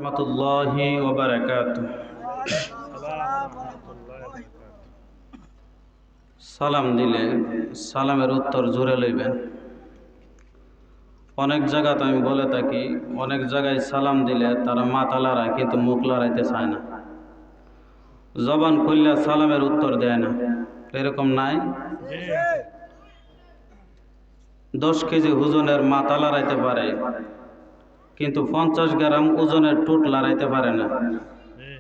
রহমতুল্লাহি ওয়া বারাকাতুহু। সালাম দিলে সালামের উত্তর জোরে লইবেন। অনেক জায়গাতে আমি বলে থাকি, অনেক জায়গায় সালাম দিলে তারা মাথা লড়ায় কিন্তু মুখ লড়াইতে চায় না, জবান খুললে সালামের উত্তর দেয় না। এরকম নাই? 10 কেজি ওজনের মাথা লড়াইতে পারে কিন্তু 50 গ্রাম ওজনের টুট লড়াইতে পারে না,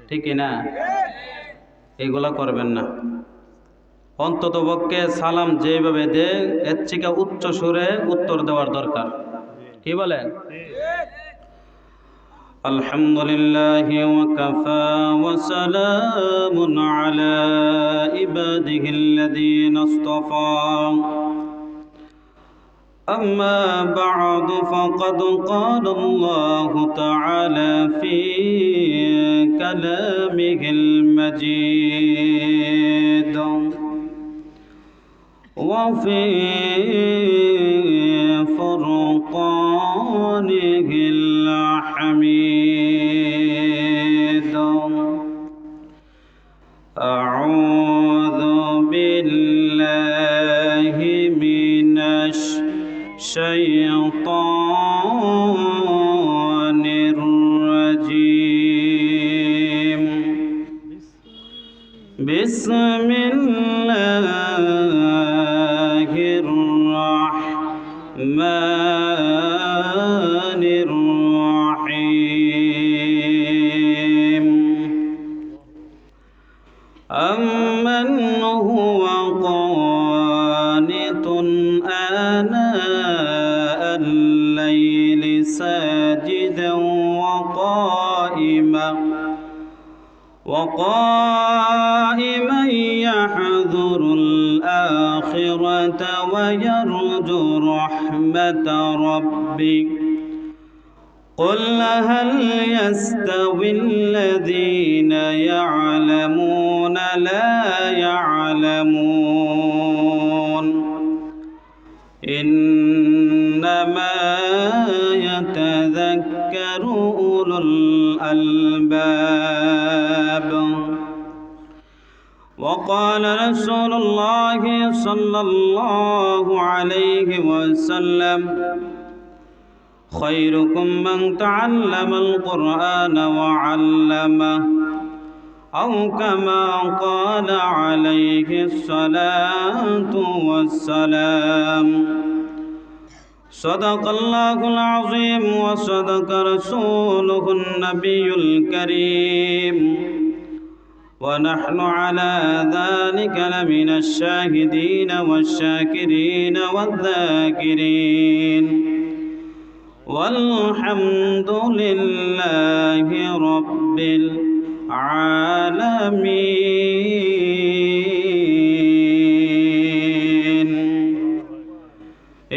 ঠিক না? এগুলা করবেন না। অন্তত পক্ষে সালাম যেভাবে দে এর থেকে উচ্চ সুরে উত্তর দেওয়ার দরকার। কি বলেন? আলহামদুলিল্লাহি ওয়া কাফা ওয়া সালামুন আলা ইবাদিহিল্লাযীনা ইসতাফা। أما بعد فقد قال الله تعالى في كلامه المجيد وفي فرقانه الحميد. أعوذ بالله من الشيطان الرجيم. بسم الله الرحمن الرحيم. أمن هو قانت آناء الليل ساجدا وقائما يحذر الآخرة ويرجو رحمة ربك. قل هل يستوي الذين يعلمون لا يعلمون إنما يتذكر أولو الألباب. وقال رسول الله صلى الله عليه وسلم خيركم من تعلم القرآن وعلمه أو كما قال عليه الصلاة والسلام. صدق الله العظيم وصدق رسوله النبي الكريم ونحن على ذلك لمن الشاهدين والشاكرين والذاكرين والحمد لله رب العالمين.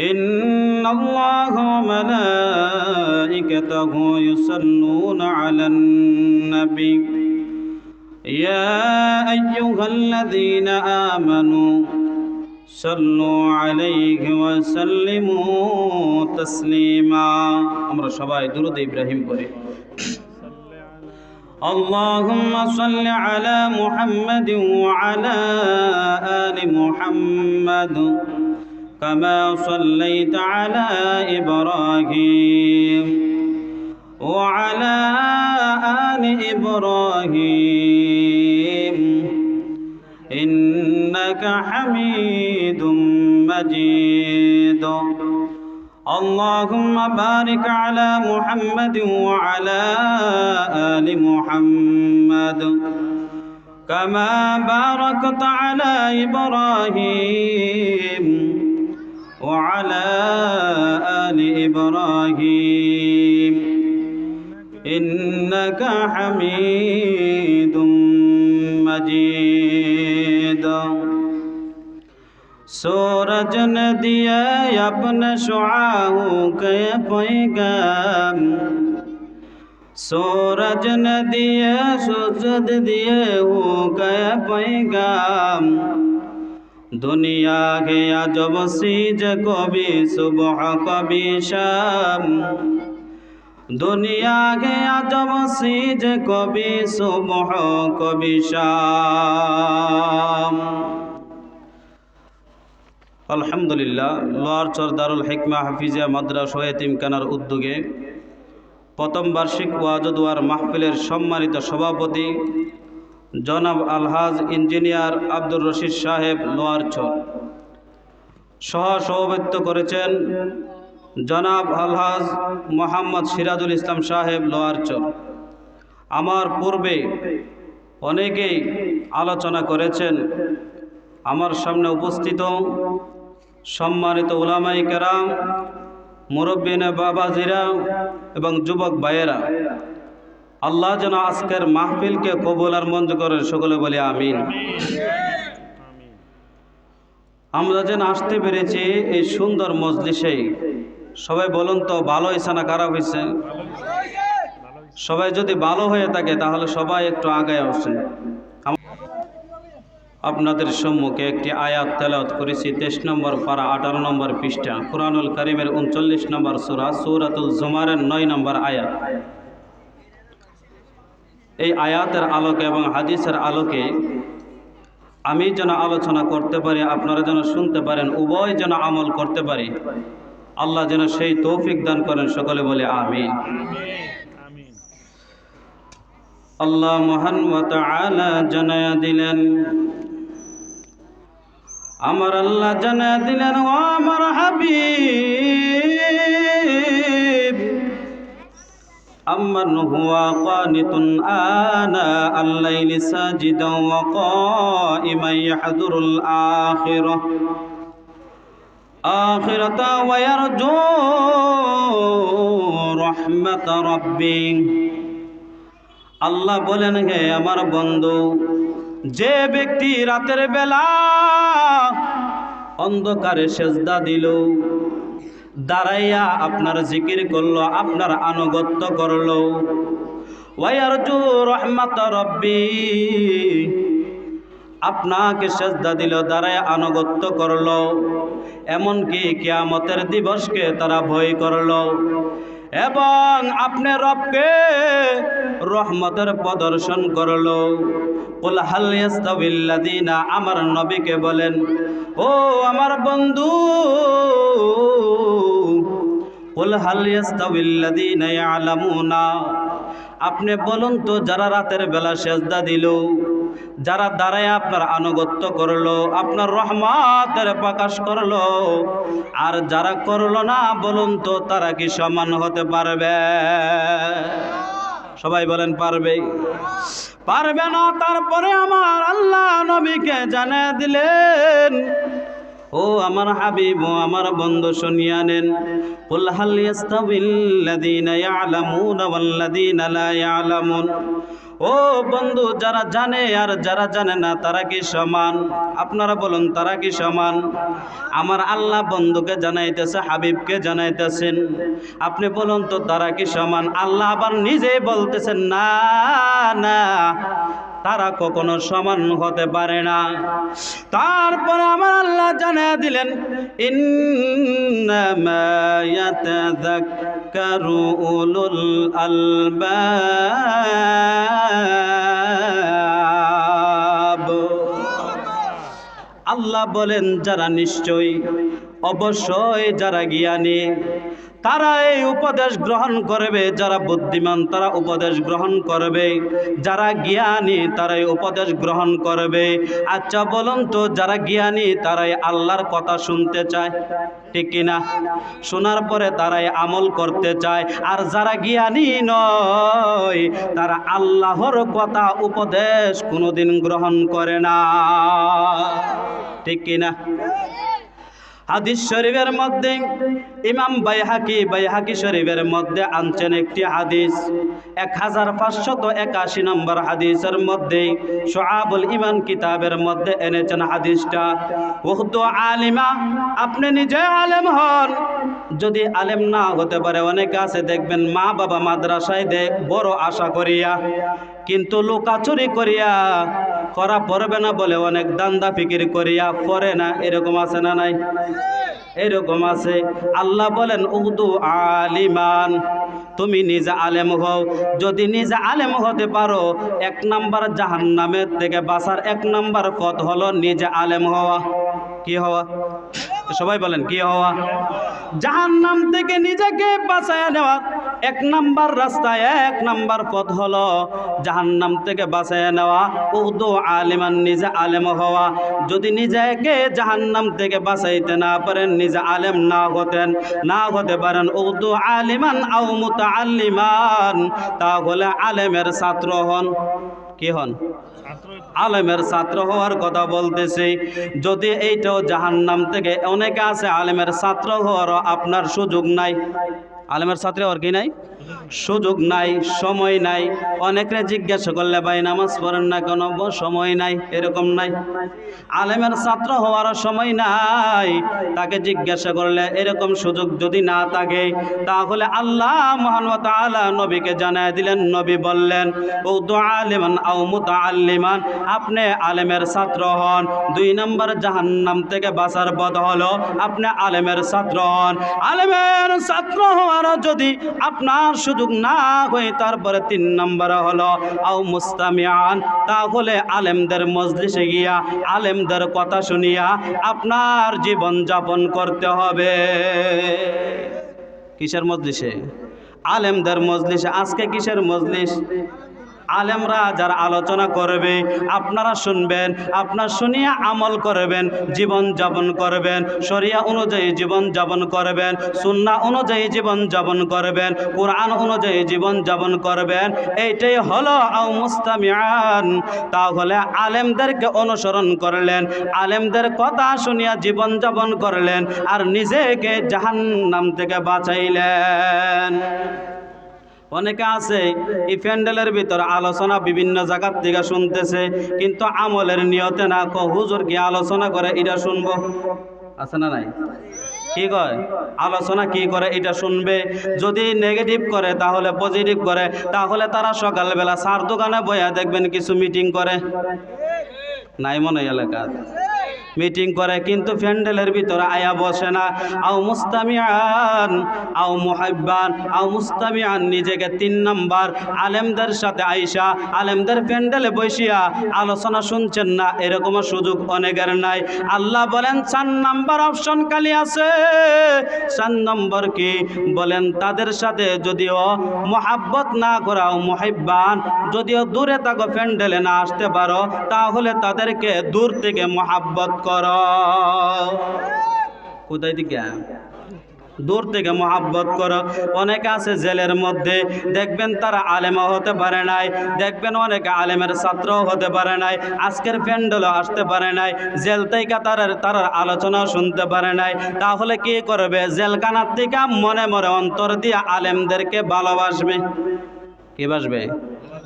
إن الله وملائكته يصلون على النبي يا أيها الذين آمنوا صلوا عليه وسلموا تسليما. আমরা সবাই দুরূদ ইব্রাহিম পড়ি। اللهم صل على محمد وعلى آل محمد كما صليت على إبراهيم وعلى آل إبراهيم إنك حميد مجيد. اللهم بارك على محمد وعلى آل محمد كما باركت على إبراهيم وعلى آل إبراهيم إنك حميد مجيد. सूरज ने दिया अपने शुआओं के पैगाम, सूरज ने दिए सूरज दिए हो गए पैगाम. दुनिया के अजब सीज कभी सुबह कभी शाम, दुनिया के अजब सीज कभी सुबह कभी शाम। আলহামদুলিল্লাহ, লোয়ারচর দারুল হিকমা হাফিজিয়া মাদ্রাসা ও এতিমখানার উদ্যোগে প্রথম বার্ষিক ওয়াজ ও দোয়ার মাহফিলের সম্মানিত সভাপতি জনাব আলহাজ ইঞ্জিনিয়ার আব্দুর রশিদ সাহেব লোয়ারচর, সহ সভাপতিত্ব করেছেন জনাব আলহাজ মোহাম্মদ সিরাজুল ইসলাম সাহেব লোয়ারচর। আমার পূর্বে অনেকেই আলোচনা করেছেন। আমার সামনে উপস্থিত সম্মানিত উলামায়ে কেরাম, মুরব্বিনে বাবাজিরা এবং যুবক ভাইয়েরা, আল্লাহ যেন আজকের মাহফিলকে কবুল আর মঞ্জুর করেন, সকলে বলি আমিন। আমরা যেন আসতে পেরেছি এই সুন্দর মজলিসে, সবাই বলুন তো ভালো হয়েছে না খারাপ হয়েছে? সবাই যদি ভালো হয়ে থাকে তাহলে সবাই একটু আগায় আসেন। আপনাদের সম্মুখে একটি আয়াত তেলাওয়াত করেছি, 23 নম্বর পারা 18 নম্বর পৃষ্ঠা, কুরআনুল কারীমের 39 নম্বর সূরা সূরাতুল জুমারের 9 নম্বর আয়াত। এই আয়াতের আলোকে এবং হাদিসের আলোকে আমি যেন আলোচনা করতে পারি, আপনারা যেন শুনতে পারেন, উভয় যেন আমল করতে পারি, আল্লাহ যেন সেই তৌফিক দান করেন, সকলে বলে আমিন। আল্লাহ মহান ওয়া তাআলা জানায়া দিলেন, আমার আল্লাহ জানায়া দিলেন, ও আমার হাবিব আম্মান হুয়া কানিতুন আনা আল-লাইলি সাজিদান ওয়া কাইমান ইয়াহযুরুল আখিরাতা ওয়া ইয়ারজু রাহমাত রাব্বি। আল্লাহ বলেন, হে আমার বন্ধু, যে ব্যক্তি রাতের বেলা অন্ধকারে সেজদা দিল, দাঁড়াইয়া আপনার জিকির করলো, আপনার আনুগত্য করলো, ওয়ায়ারজু রাহমাত রাব্বি, আপনাকে সেজদা দিল, দাঁড়াইয়া আনুগত্য করলো, এমনকি কিয়ামতের দিবসকে তারা ভয় করলো, এবং আপনি রবকে রহমতের প্রদর্শন করলো। কুল হাল ইয়াস্তাবিল্লাযিনা, আমার নবীকে বলেন, ও আমার বন্ধু, কুল হাল ইয়াস্তাবিল্লাযিনা ইয়ালামুনা, আপনি বলুন তো, যারা রাতের বেলা সেজদা দিল, যারা দাঁড়ায় আপনার আনুগত্য করলো, আপনার রহমতের প্রকাশ করলো, আর যারা করলো না, বলুন তো তারা কি সমান হতে পারবে? সবাই বলেন পারবে? পারবে না। তারপরে আমার আল্লাহ নবীকে জানিয়ে দিলেন, ও আমার হাবিব, ও আমার বন্ধু, শুনিয়া নেন, কুল হাল ইয়াস্তাবিল্লাযিনা ইয়ালামুনা ওয়াল্লাযিনা লা ইয়ালামুন, ও বন্ধু, যারা জানে আর যারা জানে না তারা কি সমান? আপনারা বলুন, তারা কি সমান? আমার আল্লাহ বন্ধুকে জানাইতেছে, হাবিবকে জানাইতেছেন, আপনি বলুন তো তারা কি সমান? আল্লাহ আবার নিজেই বলতেছেন, না না, তারা কখনো সমান হতে পারে না। তারপর আমার আল্লাহ জানিয়ে দিলেন, ইন্নামা ইয়াতাযাক্কারু উলুল আলবাব। আল্লাহ বলেন, যারা নিশ্চয়ই, অবশ্যই যারা জ্ঞানী তারা এই উপদেশ গ্রহণ করবে, যারা বুদ্ধিমান তারা উপদেশ গ্রহণ করবে, যারা জ্ঞানী তারা এই উপদেশ গ্রহণ করবে। আচ্ছা বলুন তো, যারা জ্ঞানী তারাই আল্লাহর কথা শুনতে চায়, ঠিক কিনা? শোনার পরে তারাই আমল করতে চায়। আর যারা জ্ঞানী নয় তারা আল্লাহর কথা উপদেশ কোনোদিন গ্রহণ করে না, ঠিক কিনা? হাদিস শরীফের মধ্যে ইমাম বাইহাকি শরীফের মধ্যে আনছেন একটি হাদিস, 1581 নম্বর হাদিসের মধ্যে, শুআবুল ঈমান কিতাবের মধ্যে এনেছেন হাদিসটা। ওয়াহদু আলিমা, আপনি নিজে আলেম হন, যদি আলেম না হতে পারে, অনেকে আছে দেখবেন মা বাবা মাদ্রাসায় দেয় বড় আশা করিয়া, কিন্তু লুকাচুরি করিয়া করা পড়বে না বলে অনেক দান্দা ফিকির করিয়া পড়ে না, এরকম আছে না নাই? এরকম আছে। আল্লাহ বলেন, উদু আলিমান, তুমি নিজে আলেম হও। যদি নিজে আলেম হতে পারো, 1 নাম্বার জাহান্নামের থেকে বাঁচার 1 নাম্বার পথ হলো নিজে আলেম হওয়া। কি হওয়া? সবাই বলেন কি হওয়া? জাহান্নাম থেকে নিজেকে বাঁচায় নেওয়া 1 নাম্বার রাস্তা, 1 নাম্বার পথ হলো জাহান্নাম থেকে বাঁচায় নেওয়া উর্দু আলিমান, নিজে আলেম হওয়া। যদি নিজেকে জাহান্নাম থেকে বাঁচাইতে না পারেন, নিজে আলেম না হতে পারেন, উর্দু আলিমান আও মুতাআল্লিমান, তাহলে আলেমের ছাত্র হন। কি হন? আলেমের ছাত্র হওয়ার কথা বলতেছি। যদি এইটাও জাহান্নাম থেকে, অনেকে আছে আলেমের ছাত্র হওয়ারও আপনার সুযোগ নাই। আলেমের ছাত্র হওয়ার কি নাই? সুযোগ নাই, সময় নাই। অনেকে জিজ্ঞাসা করলে ভাই নামাজ পড়েন না কেন? সময় নাই, এরকম নাই। আলেমের ছাত্র হওয়ার সময় নাই, তাকে জিজ্ঞাসা করলে এরকম সুযোগ যদি না থাকে, তাহলে আল্লাহ মহান ওয়া তাআলা নবীকে জানায় দিলেন। নবী বললেন উর্দু আলিমান আও মুতাআল্লিমান, আপনি আলেমের ছাত্র হন। 2 নম্বর জাহান্নাম থেকে বাঁচার পথ হলো আপনি আলেমের ছাত্র হন। আলেমের ছাত্র হওয়ার যদি আপনার সুযোগ না হয়, তারপরে 3 নম্বর হলো আও মুস্তামিআন, তাহলে আলেমদের মজলিসে গিয়া আলেমদের কথা শুনিয়া আপনার জীবন যাপন করতে হবে। কিসের মজলিসে? আলেমদের মজলিসে। আজকে কিসের মজলিস? আলেমরা যারা আলোচনা করবে, আপনারা শুনবেন, আপনার শুনিয়া আমল করবেন, জীবন যাপন করবেন, শরিয়া অনুযায়ী জীবন যাপন করবেন, সুন্নাহ অনুযায়ী জীবন যাপন করবেন, কোরআন অনুযায়ী জীবন যাপন করবেন। এইটাই হলো আও মুস্তামিআন। তাহলে আলেমদেরকে অনুসরণ করলেন, আলেমদের কথা শুনিয়া জীবন যাপন করলেন, আর নিজেকে জাহান্নাম থেকে বাঁচাইলেন। অনেকে আছে এই প্যান্ডেলের ভিতর আলোচনা বিভিন্ন জায়গার থেকে শুনতেছে, কিন্তু আমলের নিয়তে না। হুজুর কি আলোচনা করে এটা শুনবো, আছে না নাই? কি কয়? আলোচনা কি করে এটা শুনবে। যদি নেগেটিভ করে তাহলে পজিটিভ করে। তাহলে তারা সকালবেলা চার দোকানে বইয়া দেখবেন কিছু মিটিং করে, নাই মনে এলাকার মিটিং করে, কিন্তু প্যান্ডেলের ভিতরে আয়া বসে না। আও মুস্তামিআন আও মুহিব্বান। আও মুস্তামিআন, নিজেকে 3 নাম্বার আলেমদের সাথে আইসা আলেমদের প্যান্ডেলে বসিয়া আলোচনা শুনছেন না, এরকম সুযোগ অনেকের নাই। আল্লাহ বলেন 4 নাম্বার অপশন খালি আছে। 4 নম্বর কি বলেন? তাদের সাথে যদিও মোহাব্বত না করাও, মুহিব্বান, যদিও দূরে থাকো, প্যান্ডেলে না আসতে পারো, তাহলে তাদেরকে দূর থেকে মোহাব্বত করো। কোথায় থেকে? দূর থেকে মোহাব্বত করো। অনেকে আছে জেলের মধ্যে, দেখবেন তারা আলেম হতে পারে নাই, দেখবেন অনেকে আলেমের ছাত্র হতে পারে নাই, আজকের প্যান্ডেলও আসতে পারে নাই, জেল থেকে তারা আলোচনা শুনতে পারে নাই। তাহলে কি করবে? জেলখানার থেকে মনে মনে অন্তর দিয়ে আলেমদেরকে ভালোবাসবে। কি বাসবে?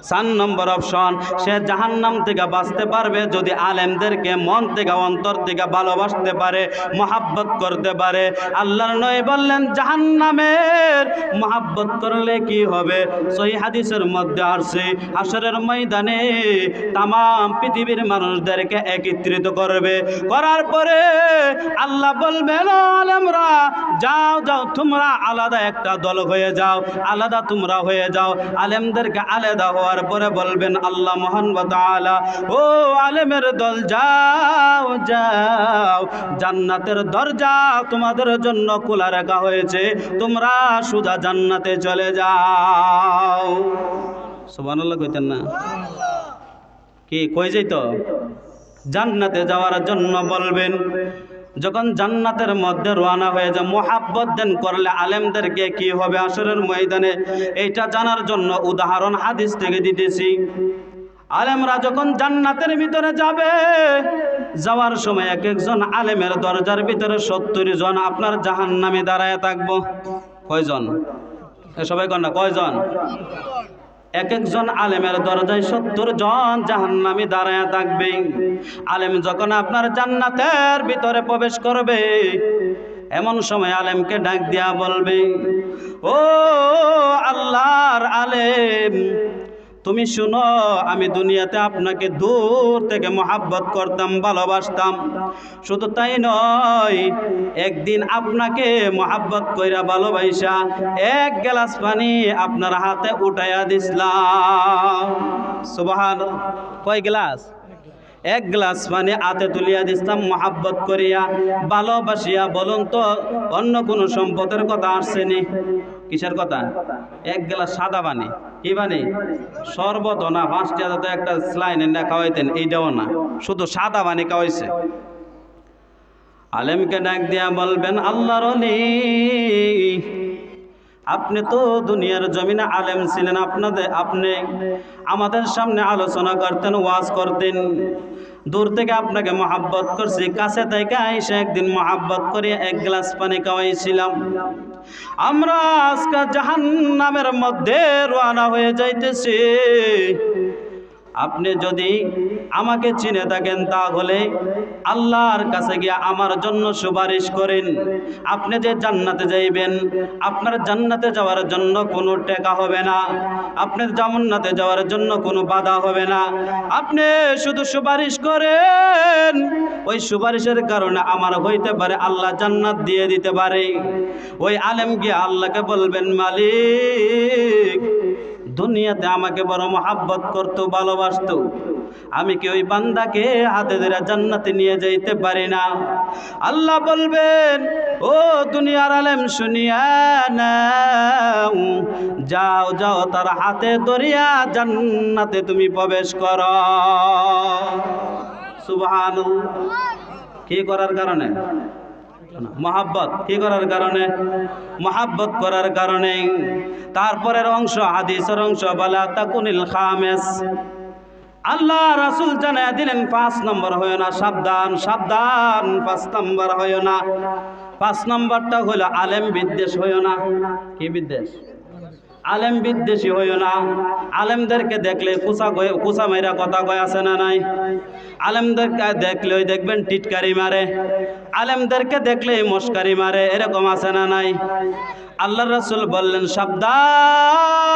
4 নম্বর অপশন, সে জাহান্নাম থেকে বাঁচতে পারবে যদি আলেমদেরকে মন থেকে অন্তর থেকে ভালোবাসতে পারে, মহাব্বত করতে পারে। আল্লাহর নবী বললেন জাহান্নামের মহাব্বত করলে কি হবে? সহিহ হাদিসের মধ্যে আসছে, হাশরের ময়দানে তাম পৃথিবীর মানুষদেরকে একত্রিত করবে, করার পরে আল্লাহ বলবেন আলেমরা যাও যাও, তোমরা আলাদা একটা দল হয়ে যাও, আলাদা তোমরা হয়ে যাও। আলেমদেরকে আলাদা হওয়ার পরে বলবেন আল্লাহ মহান ওয়া তাআলা, ও আলেমের দল যাও যাও, জান্নাতের দরজা তোমাদের জন্য খোলা রাখা হয়েছে, তোমরা সোজা জান্নাতে চলে যাও। সুবহানাল্লাহ কইতেন না? কি কই যাইত? জান্নাতে যাওয়ার জন্য বলবেন। যখন জান্নাতের মধ্যে রওনা হয়ে যায়, মোহাব্বত দেন করলে আলেমদেরকে কি হবে হাশরের ময়দানে, এইটা জানার জন্য উদাহরণ হাদিস থেকে দিতেছি। আলেমরা যখন জান্নাতের ভিতরে যাবে, যাওয়ার সময় এক একজন আলেমের দরজার ভিতরে 70 জন আপনার জাহান্নামে দাঁড়ায় থাকবো। কয়জন? সবাই কন না, কয়জন? এক একজন আলেমের দরজায় 70 জন জাহান্নামী দাঁড়ায় থাকবে। আলেম যখন আপনার জান্নাতের ভিতরে প্রবেশ করবে, এমন সময় আলেমকে ডাক দিয়া বলবে, ও আল্লাহর আলেম, তুমি শুনো, আমি দুনিয়াতে আপনাকে দূর থেকে মহাব্বত করতাম, ভালোবাসতাম। শুধু তাই নয়, একদিন আপনাকে মহাব্বত কইরা ভালোবাসা এক গ্লাস পানি আপনার হাতে উঠাইয়া দিছিলাম। সুবহানাল্লাহ। কয় গ্লাস? এক গ্লাস পানি হাতে তুলিয়া দিতাম মহাব্বত করিয়া, ভালোবাসিয়া। বলুন তো অন্য কোন সম্পদের কথা আসছেনি? কিসের কথা? এক গ্লাস সাদা পানি। কি পানি? শরবত না, 5 টাকা তো একটা স্লাইন না খাওয়াইতেন, এইটাও না, শুধু সাদা পানি খাওয়াইছে। আলেমকে ডাক দিয়া বলবেন, আল্লাহর ওলি, আপনি তো দুনিয়ার জমিনে আলেম ছিলেন, আপনি আমাদের সামনে আলোচনা করতেন, ওয়াজ করতেন। দূর থেকে আপনাকে মহাব্বত করছি, কাছে থেকে আইসা একদিন মহাব্বত করে এক গ্লাস পানি খাওয়াইছিলাম। আমরা আজকে জাহান্নামের মধ্যে রওনা হয়ে যাইতেছি। আপনি যদি আমাকে চিনে থাকেন তাহলে আল্লাহর কাছে গিয়ে আমার জন্য সুপারিশ করেন। আপনি যে জান্নাতে যাইবেন, আপনার জান্নাতে যাওয়ার জন্য কোনো টাকা হবে না, আপনার জান্নাতে যাওয়ার জন্য কোনো বাধা হবে না। আপনি শুধু সুপারিশ করেন, ওই সুপারিশের কারণে আমার হইতে পারে আল্লাহ জান্নাত দিয়ে দিতে পারে। ওই আলেম গিয়ে আল্লাহকে বলবেন, মালিক, দুনিয়াতে আমাকে বড় মহাব্বত করতো, ভালোবাসতো, আমি কি ওই বান্দাকে হাতে ধরে জান্নাতে নিয়ে যাইতে পারি না? আল্লাহ বলবেন, ও দুনিয়ার আলেম, শুনিয়া নাও, যাও যাও, তার হাতে ধরিয়া জান্নাতে তুমি প্রবেশ করো। সুবহানাল্লাহ। কি করার কারণে? মহাব্বত। কি করার কারণে? মহাব্বত করার কারণে। তারপরের অংশ, হাদিসের অংশ, বালা তাকুনিল খামেস। আল্লাহ রাসূল জানায়া দিলেন 5 নম্বর হয় না, সাবধান সাবধান, 5 নম্বর হয় না। 5 নম্বরটা হলো আলেম বিদ্বেষ হয় না। কি বিদ্বেষ? আলেম বিদ্বেষী হইও না। আলেমদেরকে দেখলে কুসা মাইরা কথা কয়, আছে না নাই? আলেমদেরকে দেখলে দেখবেন টিটকারি মারে, আলেমদেরকে দেখলে মস্কারি মারে, এরকম আছে না নাই? আল্লাহ রাসূল বললেন, সাবধান,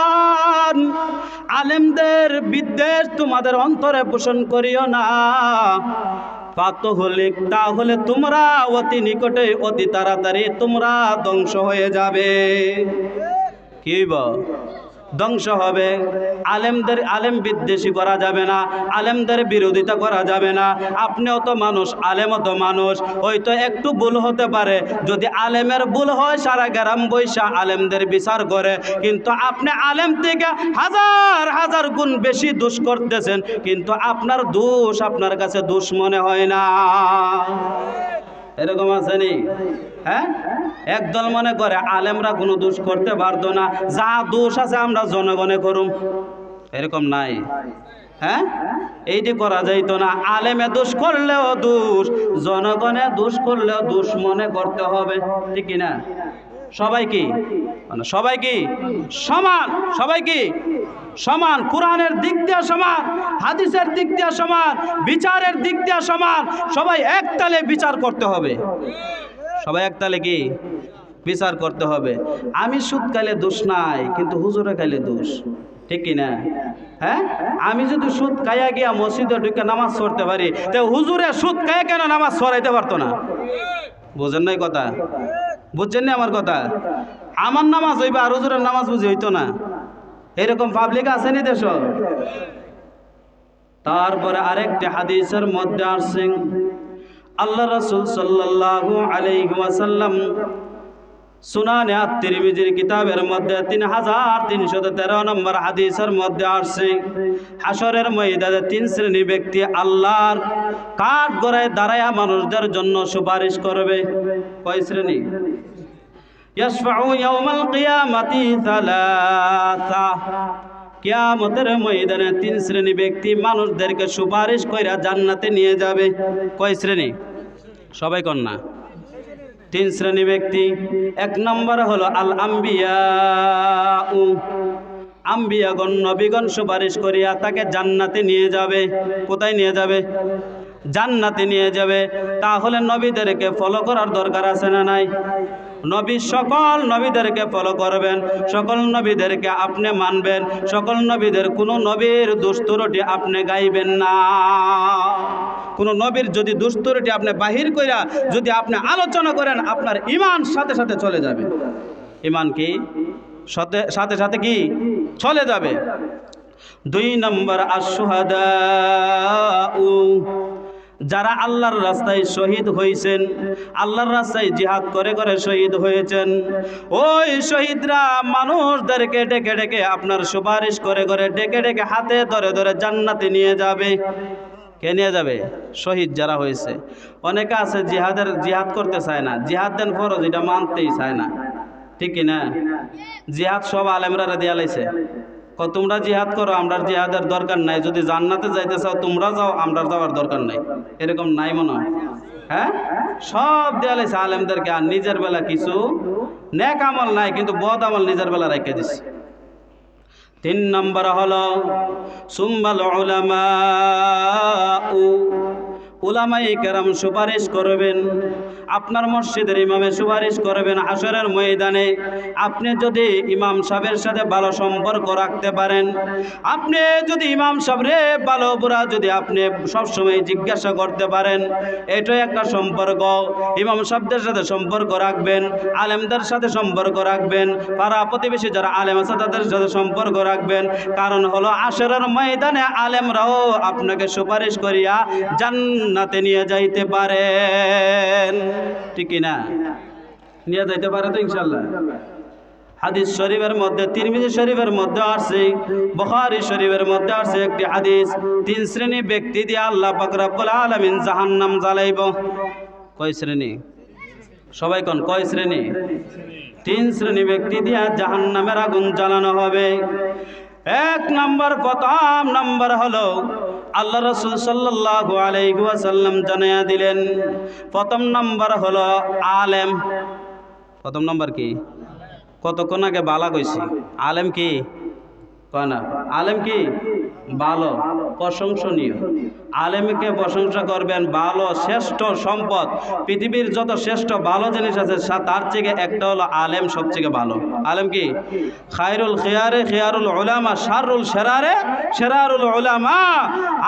আলেমদের বিদ্বেষ তোমাদের অন্তরে পোষণ করিও না। তাহলে তোমরা অতি নিকটে, অতি তাড়াতাড়ি তোমরা ধ্বংস হয়ে যাবে। কি ধ্বংস হবে? আলেম বিদ্বেষী করা যাবে না, আলেমদের বিরোধিতা করা যাবে না। আপনিও তো মানুষ, আলেমও তো মানুষ, হয়তো একটু ভুল হতে পারে। যদি আলেমের ভুল হয়, সারা গ্রাম বৈশা আলেমদের বিচার করে, কিন্তু আপনি আলেম থেকে হাজার হাজার গুণ বেশি দোষ করতেছেন, কিন্তু আপনার দোষ আপনার কাছে দোষ মনে হয় না। এরকম আসেনি? হ্যাঁ, একদল মনে করে আলেমরা কোনো দোষ করতে পারতো না, যা দোষ আছে আমরা জনগণে করুম, এরকম নাই। হ্যাঁ, এইটি করা যাইতো না। আলেমে দোষ করলেও দোষ, জনগণে দোষ করলেও দোষ মনে করতে হবে, ঠিক কিনা? সবাই কি সবাই কি সমান? সবাই কি সমান? কোরআনের দিক দিয়ে সমান, হাদিসের দিক দিয়ে সমান, বিচারের দিক দিয়ে সমান। সবাই এক তালে বিচার করতে হবে, সবাই এক তালে কি বিচার করতে হবে। আমি সুদ খাইলে দোষ নাই, কিন্তু হুজুরে খাইলে দোষ, ঠিক কিনা? হ্যাঁ, আমি যদি সুদ খাইয়া গিয়া মসজিদে ঢুকে নামাজ পড়তে পারি, তো হুজুরে সুদ খাইয়া কেন নামাজ পড়াইতে পারতো না? বুঝেন নাই কথা? বুঝছেন না আমার কথা? আমার নামাজ হইবে আর হুজুরের নামাজ বুঝি হইতো না, এরকম পাবলিক আসেনি দেশ। তারপরে আরেকটি হাদিসের মধ্যে আসছে, আল্লাহ রাসূল সাল্লাল্লাহু আলাইহি ওয়াসাল্লাম সুনানে আত-তিরমিজির কিতাবের মধ্যে 3313 নম্বর হাদিসের মধ্যে আসছে, হাসরের ময়দানে 3 শ্রেণী ব্যক্তি আল্লাহর কাঠ গড়ায় দাঁড়ায়া মানুষদের জন্য সুপারিশ করবে। কয় শ্রেণী? ইয়াশফাউ ইয়াউমাল কিয়ামাতি সালাসা। কিয়ামতের ময়দানে 3 শ্রেণী ব্যক্তি মানুষদেরকে সুপারিশ কইরা জান্নাতে নিয়ে যাবে। কয় শ্রেণী? সবাই কন না। 3 শ্রেণী ব্যক্তি। 1 নম্বর হলো আল আম্বিয়া। আম্বিয়াগণ, নবীগণ সুপারিশ করিয়া তাকে জান্নাতে নিয়ে যাবে। কোথায় নিয়ে যাবে? জান্নাতে নিয়ে যাবে। তাহলে নবীদেরকে ফলো করার দরকার আছে না নাই? নবী সকল নবীদেরকে ফলো করবেন, সকল নবীদেরকে আপনি মানবেন, সকল নবীদের কোনো নবীর দুস্তুরটি আপনি গাইবেন না। কোনো নবীর যদি দুস্তুরটি আপনি বাহির কইরা যদি আপনি আলোচনা করেন, আপনার ঈমান সাথে সাথে চলে যাবে। ঈমান কি সাথে সাথে কি চলে যাবে। 2 নম্বর আশ-শুহাদাউ, যারা আল্লাহর রাস্তায় শহীদ হয়েছেন, আল্লাহর রাস্তায় জিহাদ করে করে শহীদ হয়েছেন, ওই শহীদরা মানুষদেরকে ডেকে ডেকে আপনার সুপারিশ করে করে ডেকে ডেকে হাতে ধরে ধরে জান্নাতে নিয়ে যাবে। কে নিয়ে যাবে? শহীদ যারা হয়েছে। অনেকে আছে জিহাদ করতে চায় না, জিহাদ দেন ফরজ, এটা মানতেই চায় না, ঠিক কিনা? জিহাদ সব আলেমরা দিয়া লাইছে, তোমরা জিহাদ করো, আমরা জিহাদের দরকার নাই, যদি জান্নাতে যাইতে চাও তোমরা যাও, আমরা যাওয়ার দরকার নাই, এরকম নাই মনে হয়? হ্যাঁ, সব দেয়া লাইছে আলেমদেরকে, আর নিজের বেলা কিছু নেক আমল নাই, কিন্তু বদ আমল নিজের বেলা রেখে দিছে। 3 নম্বর হলো সুম্মাল উলামা, উলামায়ে কেরাম সুপারিশ করবেন, আপনার মসজিদের ইমামে সুপারিশ করবেন হাশরের ময়দানে। আপনি যদি ইমাম সাহেবের সাথে ভালো সম্পর্ক রাখতে পারেন, আপনি যদি ইমাম সাহেবরে ভালো বুরা যদি আপনি সবসময় জিজ্ঞাসা করতে পারেন, এটাই একটা সম্পর্ক। ইমাম সাহেবদের সাথে সম্পর্ক রাখবেন, আলেমদের সাথে সম্পর্ক রাখবেন, পাড়া প্রতিবেশী যারা আলেম আছে তাদের সাথে সম্পর্ক রাখবেন। কারণ হলো হাশরের ময়দানে আলেমরাও আপনাকে সুপারিশ করিয়া জান্নাতে নিয়ে যাইতে পারেন, ঠিক না? নিয়ে যাইতে পারে তো ইনশাআল্লাহ। হাদিস শরীফের মধ্যে, তিরমিজি শরীফের মধ্যে আছে, বুখারী শরীফের মধ্যে আছে একটি হাদিস, 3 শ্রেণী ব্যক্তি দিয়ে আল্লাহ পাক রব্বুল আলামিন জাহান্নাম জ্বালাইব। কয় শ্রেণী? সবাই কোন কয় শ্রেণী? 3 শ্রেণী ব্যক্তি দিয়ে জাহান্নামের আগুন জ্বালানো হবে। 1 নম্বর, প্রথম নম্বর হলো আল্লাহ রাসূল সাল্লাল্লাহু আলাইহি ওয়াসাল্লাম জানায়া দিলেন, প্রথম নম্বর হলো আলেম। প্রথম নম্বর কি? কতক্ষণ আগে বালা কইছি, আলেম কি কয় না? আলেম কি? ভালো, প্রশংসনীয়। আলেমকে প্রশংসা করবেন, ভালো, শ্রেষ্ঠ সম্পদ, পৃথিবীর যত শ্রেষ্ঠ ভালো জিনিস আছে তার থেকে একটা হলো আলেম, সবচেয়ে ভালো। আলেম কি? খায়রুল খিয়ারে খিয়ারুল উলামা, শাররুল শিরারে শিরারুল উলামা।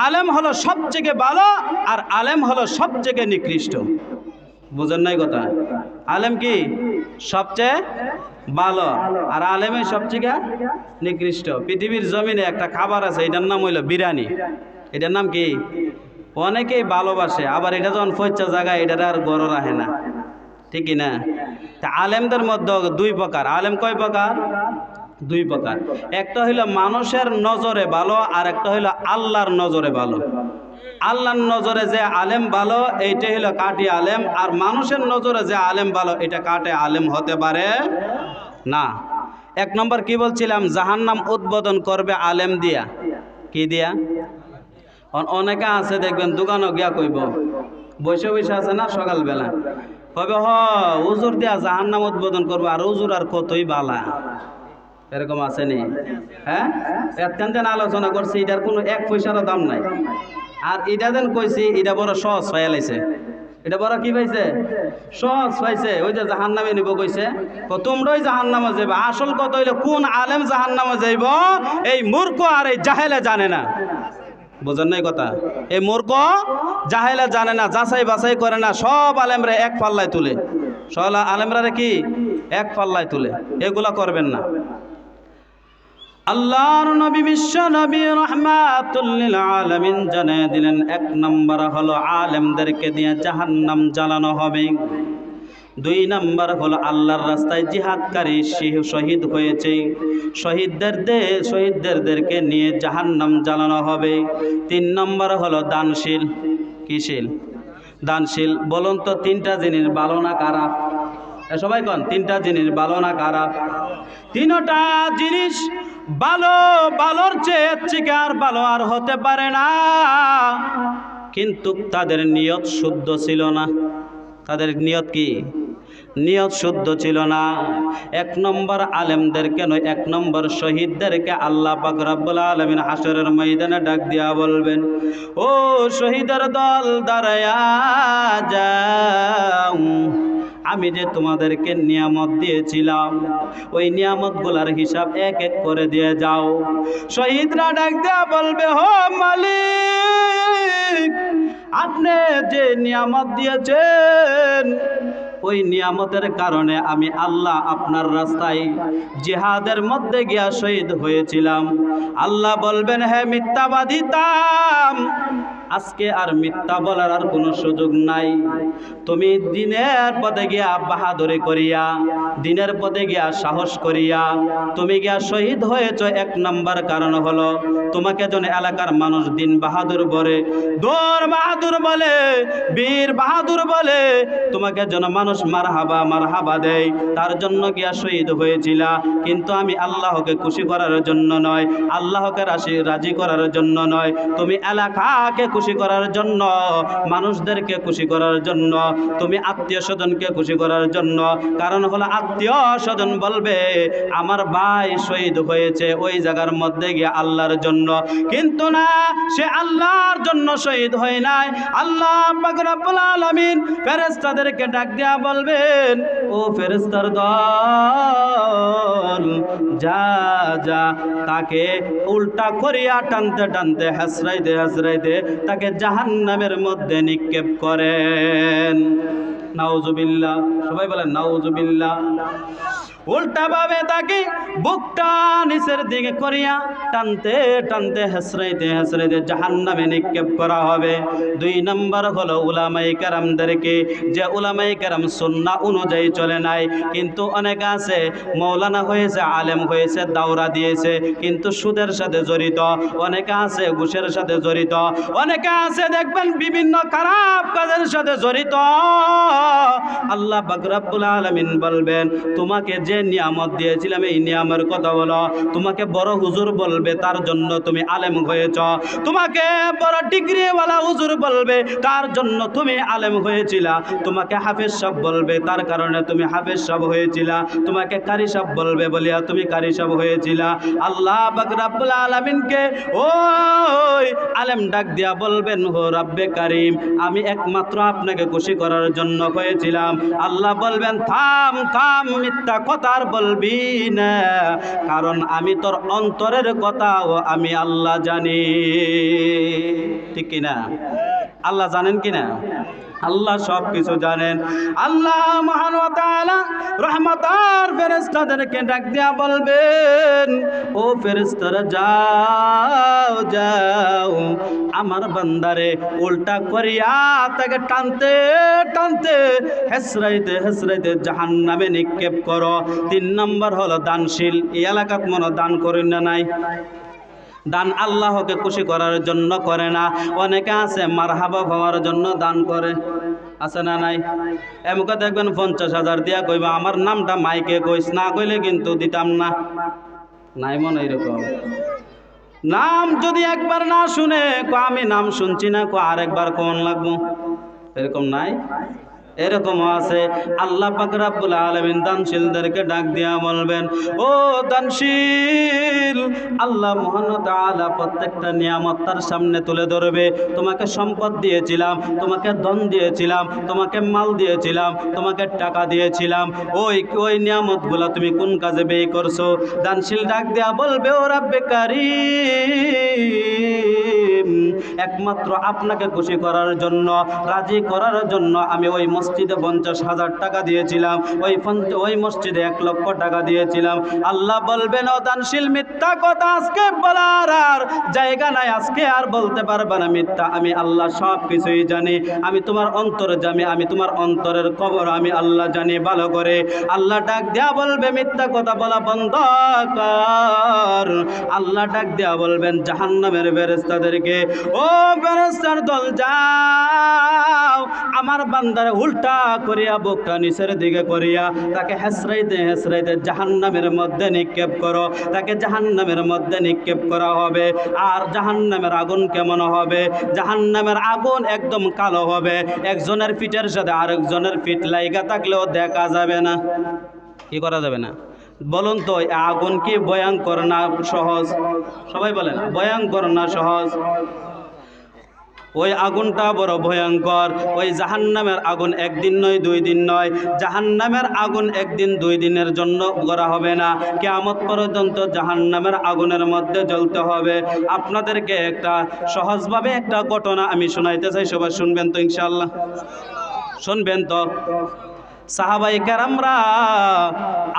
আলেম হলো সবচেয়ে ভালো, আর আলেম হলো সবচেয়ে নিকৃষ্ট। বুঝেন নাই কথা? আলেম কি? সবচেয়ে ভালো, আর আলেমে সবচেয়ে নিকৃষ্ট। পৃথিবীর জমিনে একটা খাবার আছে, এটার নাম হইল বিরিয়ানি। এটার নাম কি? অনেকেই ভালোবাসে, আবার এটা যখন ফচ্চা জায়গায় এটার আর গড় রাখে না, ঠিক না? তা আলেমদের মধ্যে 2 প্রকার। আলেম কয় প্রকার? 2 প্রকার। একটা হইল মানুষের নজরে ভালো, আর একটা হইল আল্লাহর নজরে ভালো। আল্লাহর নজরে যে আলেম ভালো, এইটা হলো কাটি আলেম, আর মানুষের নজরে যে আলেম ভালো, এটা কাটে আলেম হতে পারে না। 1 নম্বর কি বলছিলাম? জাহান্নাম উদ্বোধন করবে আলেম দিয়া। কি দিয়া? অনেকে আছে দেখবেন দোকানও গিয়া কইব, বসে বসে আছে না সকালবেলা, কবে হুজুর দিয়া জাহান্নাম উদ্বোধন করবো, আর হুজুর আর কতই বালা। এরকম আছে নি? হ্যাঁ, এতখান আলোচনা করছি, এটার কোনো 1 পয়সারও দাম নাই। আর এটা দেন কইছি, এটা বড় সহজ পাইয়ালাইছে। এটা বড় কি পাইছে? সহজ পাইছে। ওই যে জাহান্নামে নিব কইছে, তোমরাই জাহান্নামে যাবে। আসল কথা হইলো কোন আলেম জাহান্নামে যাইব, এই মূর্খ আর এই জাহেলে জানে না। বুঝেন নাই কথা? এই মূর্খ জাহেলে জানে না, যাচাই বাছাই করে না, সব আলেমরা এক পাল্লায় তুলে, সব আলেমরা কি এক পাল্লায় তুলে। এগুলা করবেন না। আল্লাহর নবী বিশ্ব নবী রাহমাতুল লিল আলামিন জানিয়ে দিলেন, 1 নম্বর হলো আলেমদেরকে দিয়ে জাহান্নাম জ্বালানো হবে। 2 নম্বর হলো আল্লাহর রাস্তায় জিহাদকারী শহীদ হয়েছে, শহীদদেরকে নিয়ে জাহান্নাম জ্বালানো হবে। 3 নম্বর হলো দানশীল। কিশীল? দানশীল। বলুন তো 3টা জিনিস ভালো না খারাপ? সবাই কোন 3টা জিনিস ভালো না খারাপ? 3টা জিনিস ভালো, ভালোর চেয়ে আর ভালো আর হতে পারে না। কিন্তু তাদের নিয়ত শুদ্ধ ছিল না। তাদের নিয়ত কি? নিয়ত শুদ্ধ ছিল না। 1 নম্বর আলেমদেরকে নয়, 1 নম্বর শহীদদেরকে আল্লাহ পাক রব্বুল আলামিন হাশরের ময়দানে ডাক দিয়া বলবেন, ও শহীদের দল দাঁড়ায়া যাও, আমি যে তোমাদেরকে নিয়ামত দিয়েছিলাম ওই নিয়ামতগুলোর হিসাব এক এক করে দিয়ে যাও। শহীদরা ডাক দেয়া বলবে, হো মালিক, আপনি যে নিয়ামত দিয়েছেন ওই নিয়ামতের কারণে আমি আল্লাহ আপনার রাস্তায় জিহাদের মধ্যে গিয়া শহীদ হয়েছিলাম। আল্লাহ বলবেন, হে মিথ্যাবাদী তাম, আজকে আর মিথ্যা বলার আর কোনো সুযোগ নাই। তুমি দিনের পথে গিয়া বাহাদুরি করিয়া, দিনের পথে গিয়া সাহস করিয়া তুমি গিয়া শহীদ হয়েছ। এক নম্বর কারণ হলো তোমাকে যেন এলাকার মানুষ দিন বাহাদুর বলে, দৌড় বাহাদুর বলে, বীর বাহাদুর বলে, তোমাকে যেন মানুষ মারহাবা মারহাবা দেয়, তার জন্য গিয়া শহীদ হয়েছিলা। কিন্তু আমি আল্লাহকে খুশি করার জন্য নয়, আল্লাহকে রাজি করার জন্য নয়, তুমি এলাকাকে খুশি করার জন্য, মানুষদেরকে খুশি করার জন্য, তুমি আত্মীয় স্বজনকে খুশি করার জন্য। কারণ হলো আত্মীয় স্বজন বলবে আমার ভাই শহীদ হয়েছে ওই জায়গার মধ্যে গিয়ে আল্লাহর জন্য, কিন্তু না, সে আল্লাহর জন্য শহীদ হয় নাই। আল্লাহ পাক রব্বুল আলামিন ফেরেশতাদেরকে ডাক দিয়া বলবেন, ও ফেরেশতার দল, যা যা তাকে উল্টা করিয়া টানতে টানতে হাসরাইতে হাসরাইতে তাকে জাহান্নামের মধ্যে নিক্ষেপ করেন। নাউজুবিল্লাহ, সবাই বলেন নাউজুবিল্লাহ। উল্টা ভাবে তাকে বুকটা নিচের দিকে করিয়া টানতে টানতে হাসরাইতে হাসরাইতে জাহান্নামে নিক্ষেপ করা হবে। দুই নম্বর হলো উলামায়ে কেরামদেরকে, যে উলামায়ে কেরাম সুন্নাহ অনুযায়ী চলে নাই, কিন্তু অনেক আছে মৌলানা হয়েছে, আলেম হয়েছে, দাওরা দিয়েছে, কিন্তু সুদের সাথে জড়িত, অনেকে আছে ঘুষের সাথে জড়িত, অনেকে আছে দেখবেন বিভিন্ন খারাপ কাজের সাথে জড়িত। আল্লাহ পাক রব্বুল আলামিন বলবেন, তোমাকে যে নিয়ামত দিয়েছিলাম এই নিয়ামের কথা বলো। তোমাকে বড় হুজুর বলবে, তার জন্য তুমি আলেম হয়েছ। তোমাকে বড় ডিগ্রিওয়ালা হুজুর বলবে, তার জন্য তুমি আলেম হয়েছিলা। তোমাকে হাফেজ সাহেব বলবে, তার কারণে তুমি হাফেজ সাহেব হয়েছিলা। তোমাকে কারি সাহেব বলবে বলিয়া তুমি কারি সাহেব হয়েছিলা। আল্লাহ পাক রব্বুল আলামিনকে ওই আলেম ডাক দিয়া বলবেন, হো রব্বে কারিম, আমি একমাত্র আপনাকে খুশি করার জন্য হয়েছিলাম। আল্লাহ বলবেন, থাম থাম, মিথ্যা কথা আর বলবি না, কারণ আমি তোর অন্তরের কথাও আমি আল্লাহ জানি। ঠিক কিনা? আল্লাহ জানেন কিনা? আল্লাহ সব কিছু জানেন। আল্লাহ মহান ওয়া তাআলা রহমতের ফেরেশতাদেরকে ডাক দিয়া বলবেন, ও ফেরেশতারা যাও যাও, আমার বান্দারে উল্টা করিয়া তাকে টানতে টানতে হেসরাইতে হেসরাইতে জাহান্নামে নিক্ষেপ করো। তিন নম্বর হলো দানশীল। এই এলাকাত মনে দান করেন না নাই? দান আল্লাহকে খুশি করার জন্য করে না, অনেকে আছে মারহাবা হওয়ার জন্য দান করে, আছে না নাই? এমকে দেখবেন 50,000 দিয়া কইবা আমার নামটা মাইকে কইস, না কইলে কিন্তু দিতাম না। নাই মনে এরকম? নাম যদি একবার না শুনে আমি নাম শুনছি না, আরেকবার কোন লাগবো, এরকম নাই? এরকমও আছে। আল্লাহ পাক রব্বুল আলামিন দানশীলদেরকে ডাক দিয়া বলবেন, ও দানশীল, আল্লাহ মহান ওয়া তাআলা প্রত্যেকটা নিয়ামত তার সামনে তুলে ধরবে। তোমাকে সম্পদ দিয়েছিলাম, তোমাকে ধন দিয়েছিলাম, তোমাকে মাল দিয়েছিলাম, তোমাকে টাকা দিয়েছিলাম, ওই নিয়ামতগুলো তুমি কোন কাজে ব্যয় করছো? দানশীল ডাক দিয়া বলবে, ও রব্বে কারীম, একমাত্র আপনাকে খুশি করার জন্য, রাজি করার জন্য আমি ওই মসজিদে 50,000 টাকা দিয়েছিলাম, ওই মসজিদে 1,00,000 টাকা দিয়েছিলাম। আল্লাহ বলবেন, ও দানশীল, মিথ্যা কথা আজকে বলার আর জায়গা নাই, আজকে আর বলতে পারবে না মিথ্যা। আমি আল্লাহ সব কিছুই জানি, আমি তোমার অন্তরে জানি, আমি তোমার অন্তরের খবর আমি আল্লাহ জানি ভালো করে। আল্লাহ ডাক দেয়া বলবে, মিথ্যা কথা বলা বন্ধ কর। আল্লাহ ডাক দেয়া বলবেন জাহান্নামের ফেরেশতাদেরকে, ও ফেরেশতার দল, যাও আমার বান্দার উল্টা করিয়া বুকটা নিচের দিকে করিয়া তাকে হেসরাইতে হেসরাইতে জাহান্নামের মধ্যে নিক্ষেপ করো। তাকে জাহান্নামের মধ্যে নিক্ষেপ করা হবে। আর জাহান্নামের আগুন কেমন হবে? জাহান্নামের আগুন একদম কালো হবে। একজনের পিঠের সাথে আরেকজনের পিঠ লাইগা থাকলেও দেখা যাবে না। কি করা যাবে না? বলুন তো, আগুন কি ভয়ঙ্কর না সহজ? সবাই বলেন, ভয়ঙ্কর না সহজ? ওই আগুনটা বড় ভয়ঙ্কর। ওই জাহান্নামের আগুন একদিন নয়, 2 দিন নয়, জাহান্নামের আগুন একদিন 2 দিনের জন্য করা হবে না, কিয়ামত পর্যন্ত জাহান্নামের আগুনের মধ্যে জ্বলতে হবে। আপনাদেরকে একটা সহজভাবে একটা ঘটনা আমি শোনাইতে চাই, সবাই শুনবেন তো ইনশাআল্লাহ? শুনবেন তো? সাহাবায়ে কেরামরা,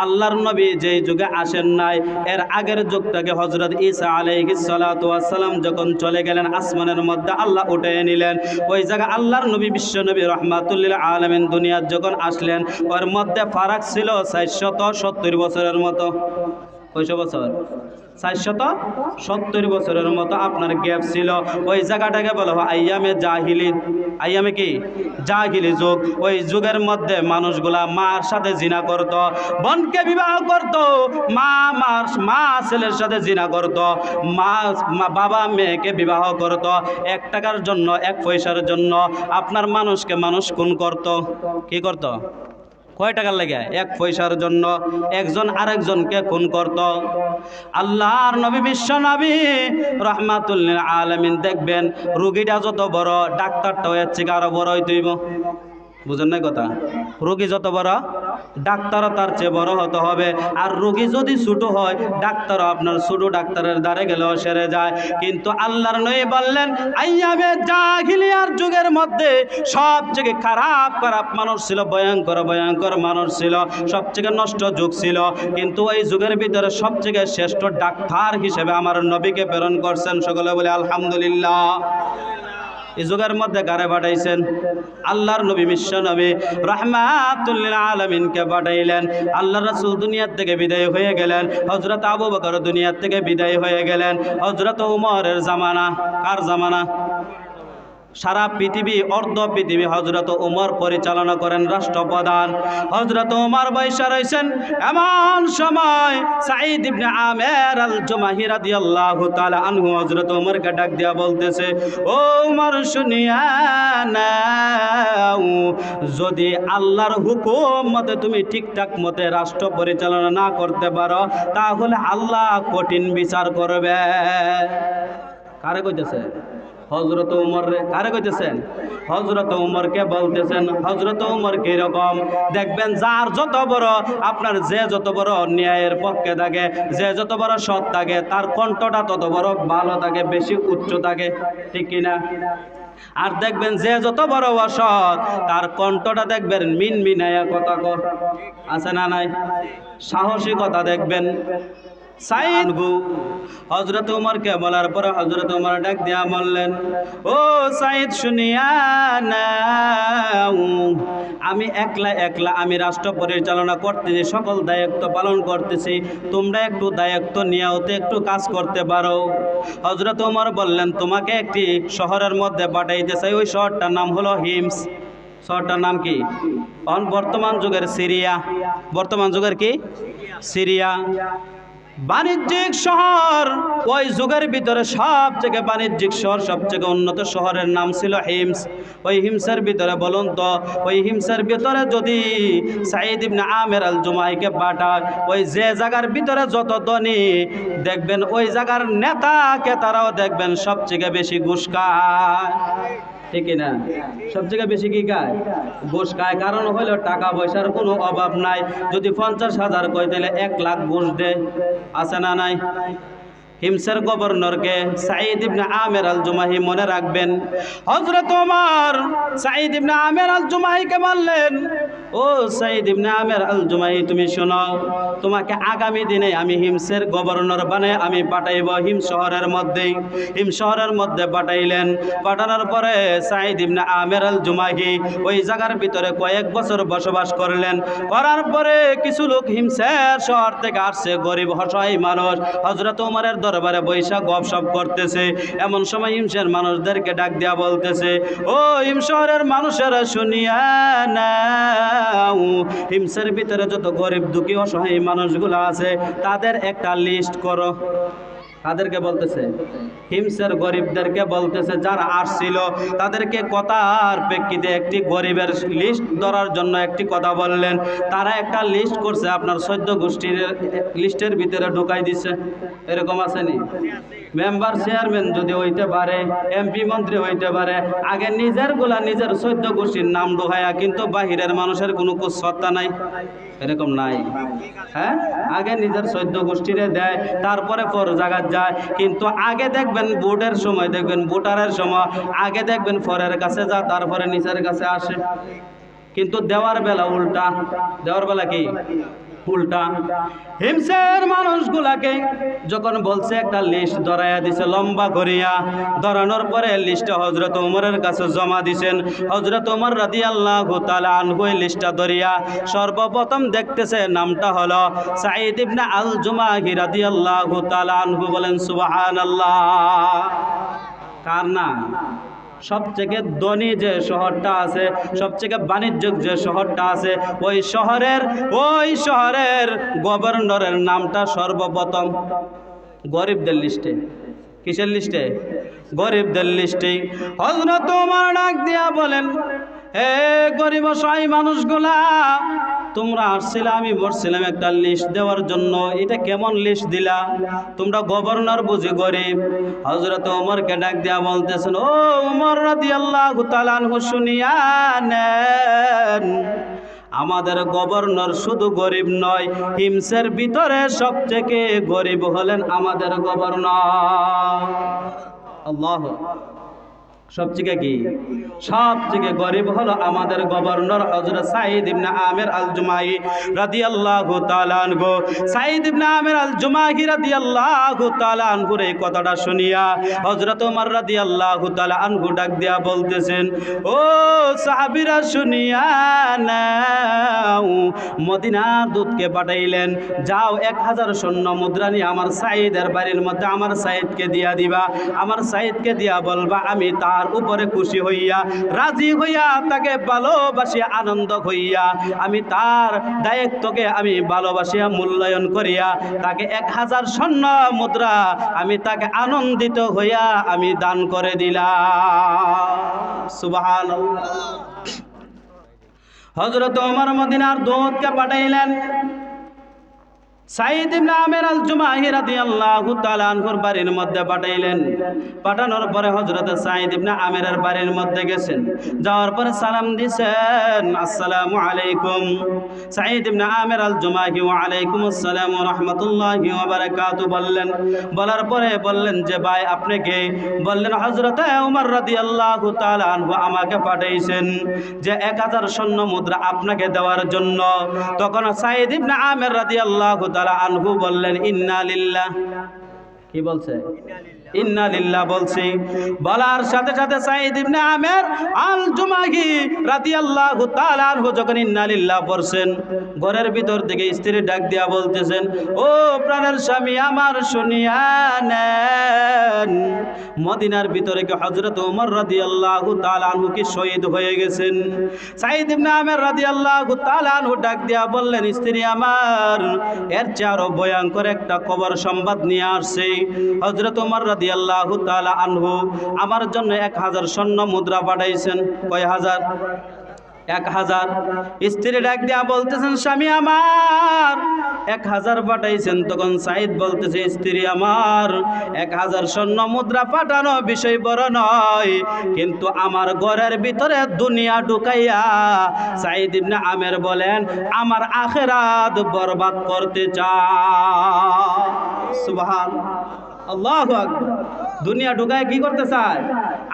আল্লাহর নবী যেই যুগে আসেন নাই, এর আগের যুগটাকে হযরত ঈসা আলাইহিস সালাতু ওয়াস সালাম যখন চলে গেলেন আসমানের মধ্যে, আল্লাহ উঠিয়ে নিলেন। ওই জায়গা আল্লাহর নবী, বিশ্ব নবী রহমাতুল লিল আলামিন দুনিয়ার যখন আসলেন, ওর মধ্যে ফারাক ছিল 470 বছরের মতো। কয়শো বছর? 470 বছরের মতো আপনার গ্যাপ ছিল। ওই জায়গাটাকে বলা হয় আইয়ামে জাহিলি। আইয়ামে কি? জাহিলি যুগ। ওই যুগের মধ্যে মানুষগুলা মার সাথে জিনা করত, বোনকে বিবাহ করত, মা ছেলের সাথে জিনা করত, বাবা মেয়েকে বিবাহ করত। 1 টাকার জন্য, 1 পয়সার জন্য আপনার মানুষকে মানুষ খুন করত। কি করত? কয় টাকার লাগে? 1 পয়সার জন্য একজন আরেকজনকে খুন করত। আল্লাহর নবী, বিশ্ব নবী রাহমাতুল লিল আলামিন, দেখবেন রোগীটা যত বড়, ডাক্তারটাও এর থেকে আরো বড় হইতে হইব। বুঝেন না কথা? রোগী যত বড়, ডাক্তারও তার চেয়ে বড় হতে হবে। আর রোগী যদি ছোট হয়, ডাক্তারও আপনার ছোট ডাক্তারের দ্বারে গেলেও সেরে যায়। কিন্তু আল্লাহর নবী বললেন, আইয়ামে জাহিলিয়ার যুগের মধ্যে সবচেয়ে খারাপ মানুষ ছিল, ভয়ঙ্কর মানুষ ছিল, সবচেয়ে নষ্ট যুগ ছিল। কিন্তু ওই যুগের ভিতরে সবচেয়ে শ্রেষ্ঠ ডাক্তার হিসেবে আমার নবীকে প্রেরণ করছেন। সকলে বলে আলহামদুলিল্লাহ। এই যুগের মধ্যে কারে পাঠাইছেন? আল্লাহর নবী, বিশ্ব নবী রাহমাতুল লিল আলামিনকে পাঠাইলেন। আল্লাহর রাসূল দুনিয়ার থেকে বিদায় হয়ে গেলেন, হযরত আবু বকর দুনিয়ার থেকে বিদায় হয়ে গেলেন, হযরত উমরের জামানা। কার জামানা? সারা পৃথিবী, অর্ধ পৃথিবী হযরত উমর পরিচালনা করেন, রাষ্ট্রপ্রধান। হযরত উমর বৈশা রয়েছেন। এমন সময় সাঈদ ইবনে আমের আল জুমাহি রাদিয়াল্লাহু তাআলা আনহু হযরত উমরকে ডাক দিয়া বলতেছে, ও উমর, শুনিয়া নাও, যদি আল্লাহর হুকুম মতে তুমি ঠিকঠাক মতে রাষ্ট্র পরিচালনা না করতে পারো, তাহলে আল্লাহ কঠিন বিচার করবে। কারে কইতেছে? হযরত উমর রে। কারে কইতেছেন? হযরত উমরকে বলতেছেন। হযরত উমর কি রকম? দেখবেন যার যত বড়, আপনার যে যত বড় ন্যায়ের পক্ষে থাকে, যে যত বড় সৎ থাকে, তার কণ্ঠটা তত বড় ভালো থাকে, বেশি উচ্চ থাকে, ঠিক কিনা? আর দেখবেন যে যত বড় অসৎ, তার কণ্ঠটা দেখবেন মিনমিনায়া কথা কয়। আছে না নাই? সাহসী কথা দেখবেন। সাইদ হযরত উমরকে বলার পরে হযরত উমর ডাক দিয়া বললেন, ও সাইদ, শুনিয়া নাও, আমি একলা আমি রাষ্ট্র পরিচালনা করতেছি, সকল দায়িত্ব পালন করতেছি, তোমরা একটু দায়িত্ব নিয়েওতে একটু কাজ করতে পারো। হযরত উমর বললেন, তোমাকে একটি শহরের মধ্যে পাঠাইতে চাই। ওই শহরটার নাম হলো হিমস। শহরটার নাম কি? বর্তমান যুগের সিরিয়া। বর্তমান যুগের কি? সিরিয়া। বাণিজ্যিক শহর। ওই যুগের ভিতরে সবচেয়ে বাণিজ্যিক শহর, সবচেয়ে উন্নত শহরের নাম ছিল হিমস। ওই হিমসের ভিতরে বলুন তো, ওই হিমসের ভিতরে যদি সাঈদ ইবনে আমের আল জুমাহিকে পাঠায়, ওই যে জায়গার ভিতরে যত ধনী, দেখবেন ওই জায়গার নেতাকে তারাও দেখবেন সবচেয়ে বেশি ঘুষ খায়, ঠিক না? সবচেয়ে বেশি কি খায়? ঘুষ খায়। কারণ হলো টাকা পয়সার কোনো অভাব নাই। যদি 50,000 কয়, তাহলে 1 লাখ ঘুষ দেয়। আছে না নাই? হিমসের গভর্নরকে সাঈদ ইবনে আমের আল জুমাহি, মনে রাখবেন। হযরত ওমর সাঈদ ইবনে আমের আল জুমাহিকে বললেন, ও সাঈদ ইবনে আমের আল জুমাহি, তুমি শোনো, তোমাকে আগামী দিনে আমি হিমসের গভর্নর বানায় আমি পাঠাইব হিম শহরের মধ্যেই। হিম শহরের মধ্যে পাঠাইলেন। পাঠানোর পরে সাঈদ ইবনে আমের আল জুমাহি ওই জায়গার ভিতরে কয়েক বছর বসবাস করলেন। করার পরে কিছু লোক হিমসের শহর থেকে আসছে, গরিব অসহায় মানুষ, হযরত ওমরের দরবারে বৈশা গপসপ করতেছে। এমন সময় হিমসের মানুষদেরকে ডাক দিয়া বলতেছে, ও হিম শহরের মানুষেরা, শুনিয়া নাও, হিমসের ভিতরে যত গরিব দুঃখী অসহায় মানুষগুলো আছে, তাদের একটা লিস্ট করো। তাদেরকে বলতেছে হিমসের গরিবদেরকে বলতেছে, যারা আসছিল তাদেরকে কথার প্রেক্ষিতে একটি গরিবের লিস্ট ধরার জন্য একটি কথা বললেন। তারা একটা লিস্ট করছে, আপনার 14 গোষ্ঠীর লিস্টের ভিতরে ঢুকাই দিছে। এরকম আসেনি? মেম্বার চেয়ারম্যান যদি হইতে পারে, এমপি মন্ত্রী হইতে পারে, আগে নিজের 14 গোষ্ঠীর নাম ঢুকায়া, কিন্তু বাহিরের মানুষের কোনো কুসত্তা নাই। এরকম নাই? হ্যাঁ, আগে নিজের 14 গোষ্ঠীরে দেয়, তারপরে পর জায়গায় যায়। কিন্তু আগে দেখবেন ভোটের সময়, দেখবেন ভোটারের সময় আগে দেখবেন পরের কাছে যা, তারপরে নিচের কাছে আসে। কিন্তু দেওয়ার বেলা উল্টা। দেওয়ার বেলা কি উল্টা? হিমসের মানুষগুলাকে যখন বলছে একটা লিস্ট ধরাইয়া দিছে লম্বা করিয়া, ধরানোর পরে লিস্টটা হযরত ওমরের কাছে জমা দিছেন। হযরত ওমর রাদিয়াল্লাহু তাআলা আনহু এই লিস্টটা ধরিয়া সর্বপ্রথম দেখতেছে নামটা হলো সাঈদ ইবনে আল জুমাহি রাদিয়াল্লাহু তাআলা আনহু। বলেন সুবহানাল্লাহ। কার না? সবথেকে ধনী যে শহরটা আছে, সবথেকে বাণিজ্যিক যে শহরটা আছে, ওই শহরের গভর্নরের নামটা সর্বপ্রথম গরিবদের লিস্টে। কিসের লিস্টে? গরিবদের লিস্টে। হযরত ওমর ডাক দিয়া বলেন, হে গরিব অসহায় মানুষগুলা, তোমরা আসছিলে, আমি বলছিলাম একটা লিস্ট দেওয়ার জন্য, এটা কেমন লিস্ট দিলা? তোমরা গভর্নর বুঝি গরিব? হযরত ওমরকে ডাক দিয়া বলতেছেন, ও ওমর রাদিয়াল্লাহু তাআলা আনহু, শুনিয়া নেন, আমাদের গভর্নর শুধু গরিব নয়, হিমসের ভিতরে সবথেকে গরিব হলেন আমাদের গভর্নর। আল্লাহু সবথেকে কি? সবথেকে গরিব হলো আমাদের গভর্নর হযরত সাঈদ ইবনে আমির আল জুমাহি রাদিয়াল্লাহু তাআলা আনহু। সাঈদ ইবনে আমির আল জুমাহি রাদিয়াল্লাহু তাআলা আনহুর এই কথাটা শুনিয়া হযরত ওমর রাদিয়াল্লাহু তাআলা আনহু ডাক দিয়া বলতেছেন, ও সাহাবীরা শুনিয়া নাও, মদিনার দূতকে পাঠাইলেন, যাও 1000 স্বর্ণ মুদ্রা নিয়ে আমার সাঈদের বাড়ির মধ্যে আমার সাঈদকে দিয়া দিবা। আমার সাঈদকে দিয়া বলবা, আমি তার উপরে খুশি হইয়া, রাজি হইয়া, তাকে ভালোবাসিয়া, আনন্দ হইয়া, আমি তার দায়িত্বকে আমি ভালোবাসিয়া, মূল্যায়ন করিয়া তাকে 1000 স্বর্ণ মুদ্রা আমি তাকে আনন্দিত হইয়া আমি দান করে দিলাম। সুবহানাল্লাহ। হযরত ওমর মদিনার দূতকে পাঠাইলেন, সাঈদ ইবনে আমির আল জুমাহি রাদিয়াল্লাহু তাআলা আনহুর বাড়ির মধ্যে পাঠাইলেন। পাঠানোর পরে হযরত সাঈদ ইবনে আমিরের বাড়ির মধ্যে গেছেন। যাওয়ার পরে সালাম দিয়েছেন, আসসালামু আলাইকুম। সাঈদ ইবনে আমির আল জুমাহি, ওয়া আলাইকুম আসসালাম ওয়া রাহমাতুল্লাহি ওয়া বারাকাতুহু বললেন। বলার পরে বললেন যে, ভাই আপনি কে? বললেন, হযরত ওমর রাদিয়াল্লাহু তাআলা আনহু আমাকে পাঠাইছেন যে 1000 স্বর্ণ মুদ্রা আপনাকে দেওয়ার জন্য। তখন সাঈদ ইবনে আমির রাদিয়াল্লাহু তাআলা আনহু বললেন, ইন্না লিল্লাহ। কি বলছে? ইন্না লিল্লাহ বলছি। বলার সাথে সাথে সাঈদ ইবনে আমির আল জুমাহি রাদিয়াল্লাহু তাআলা আনহু যখন ইন্না লিল্লাহ পড়ছেন, ঘরের ভিতর থেকে স্ত্রী ডাক দিয়া বলতেছেন, ও প্রাণের স্বামী আমার, শুনিয়া নেন, মদিনার ভিতরে কি হযরত ওমর রাদিয়াল্লাহু তাআলা আনহু কি শহীদ হয়ে গেছেন? সাঈদ ইবনে আমির রাদিয়াল্লাহু তাআলা আনহু ডাক দিয়া বললেন, স্ত্রী আমার, এর চেয়ে আরো ভয়ঙ্কর একটা খবর সংবাদ নিয়ে আসছে। হযরত ওমর রাদিয়াল্লাহু তাআলা আনহু আমার জন্য 1000 স্বর্ণ মুদ্রা পাঠাইছেন। কয় হাজার? 1000। স্ত্রী ডাক দিয়া বলতেছেন, স্বামী আমার, 1000 পাঠাইছেন। তখন সাঈদ বলতেছে, স্ত্রী আমার, 1000 স্বর্ণ মুদ্রা পাঠানো বিষয় বড় নয়, কিন্তু আমার ঘরের ভিতরে দুনিয়া ঢুকাইয়া সাঈদ ইবনে আমির বলেন আমার আখিরাত বরবাদ করতে চায়। সুবহানাল্লাহ, আল্লাহু আকবার। দুনিয়া ঢুকায় কি করতে চায়?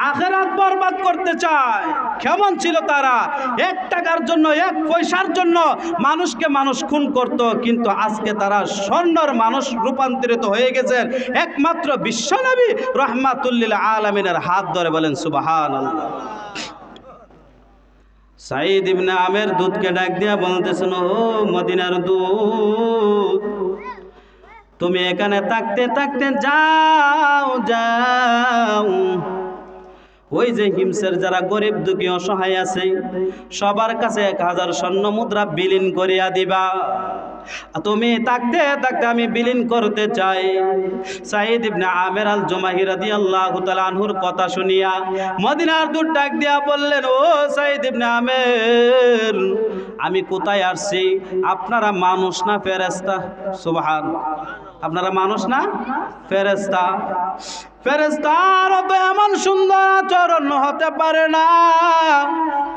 আখিরাত বরবাদ করতে চায়। কেমন ছিল তারা? 1 টাকার জন্য, 1 পয়সার জন্য মানুষকে মানুষ খুন করত, কিন্তু আজকে তারা স্বর্ণের মানুষ রূপান্তরিত হয়ে গেছেন একমাত্র বিশ্বনবী রাহমাতুল লিল আলামিনের হাত ধরে। বলেন সুবহানাল্লাহ। সাঈদ ইবনে আমির দূতকে ডাক দিয়া বলতেছেন, ও মদিনার দূত, তুমি এখানে থাকতে থাকতে যাও যাও, ওই যে হিমসের যারা গরিব দুঃখী অসহায় আছে সবার কাছে 1000 স্বর্ণ মুদ্রা বিলীন করিয়া দিবা। তুমি থাকতে থাকতে আমি বিলীন করতে চাই। সাঈদ ইবনে আমের আল জুমাহি রাদিয়াল্লাহু তাআলা আনহুর কথা শুনিয়া মদিনার দূত ডাক দিয়া বললেন, ও সাঈদ ইবনে আমের, আমি কোথায় আসছি? আপনারা মানুষ না ফেরেশতা? সুবহানাল্লাহ। আপনারা মানুষ না ফেরেশতা? ফেরেশতার তো এমন সুন্দর আচরণ হতে পারে না।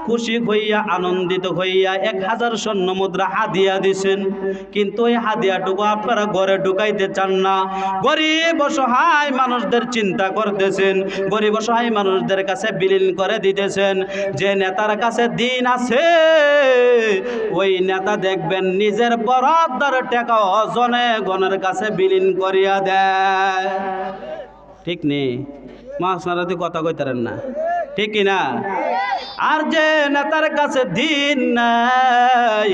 খুশি হইয়া আনন্দিত হইয়া 1000 স্বর্ণ মুদ্রা হাদিয়া দিছেন, কিন্তু ওই হাদিয়াটুকু আপনারা ঘরে ঢুকাইতে চান না। গরিব অসহায় মানুষদের চিন্তা করতেছেন, গরিব অসহায় মানুষদের কাছে বিলীন করে দিতেছেন। যে নেতার কাছে দিন আছে ওই নেতা দেখবেন নিজের বরাদ্দের টাকা জনগণের কাছে বিলীন করিয়া দেয়। ঠিক নেই? আপনারা তো কথা কইতারেন না, ঠিক কিনা? আর যে নেতার কাছে দিন নাই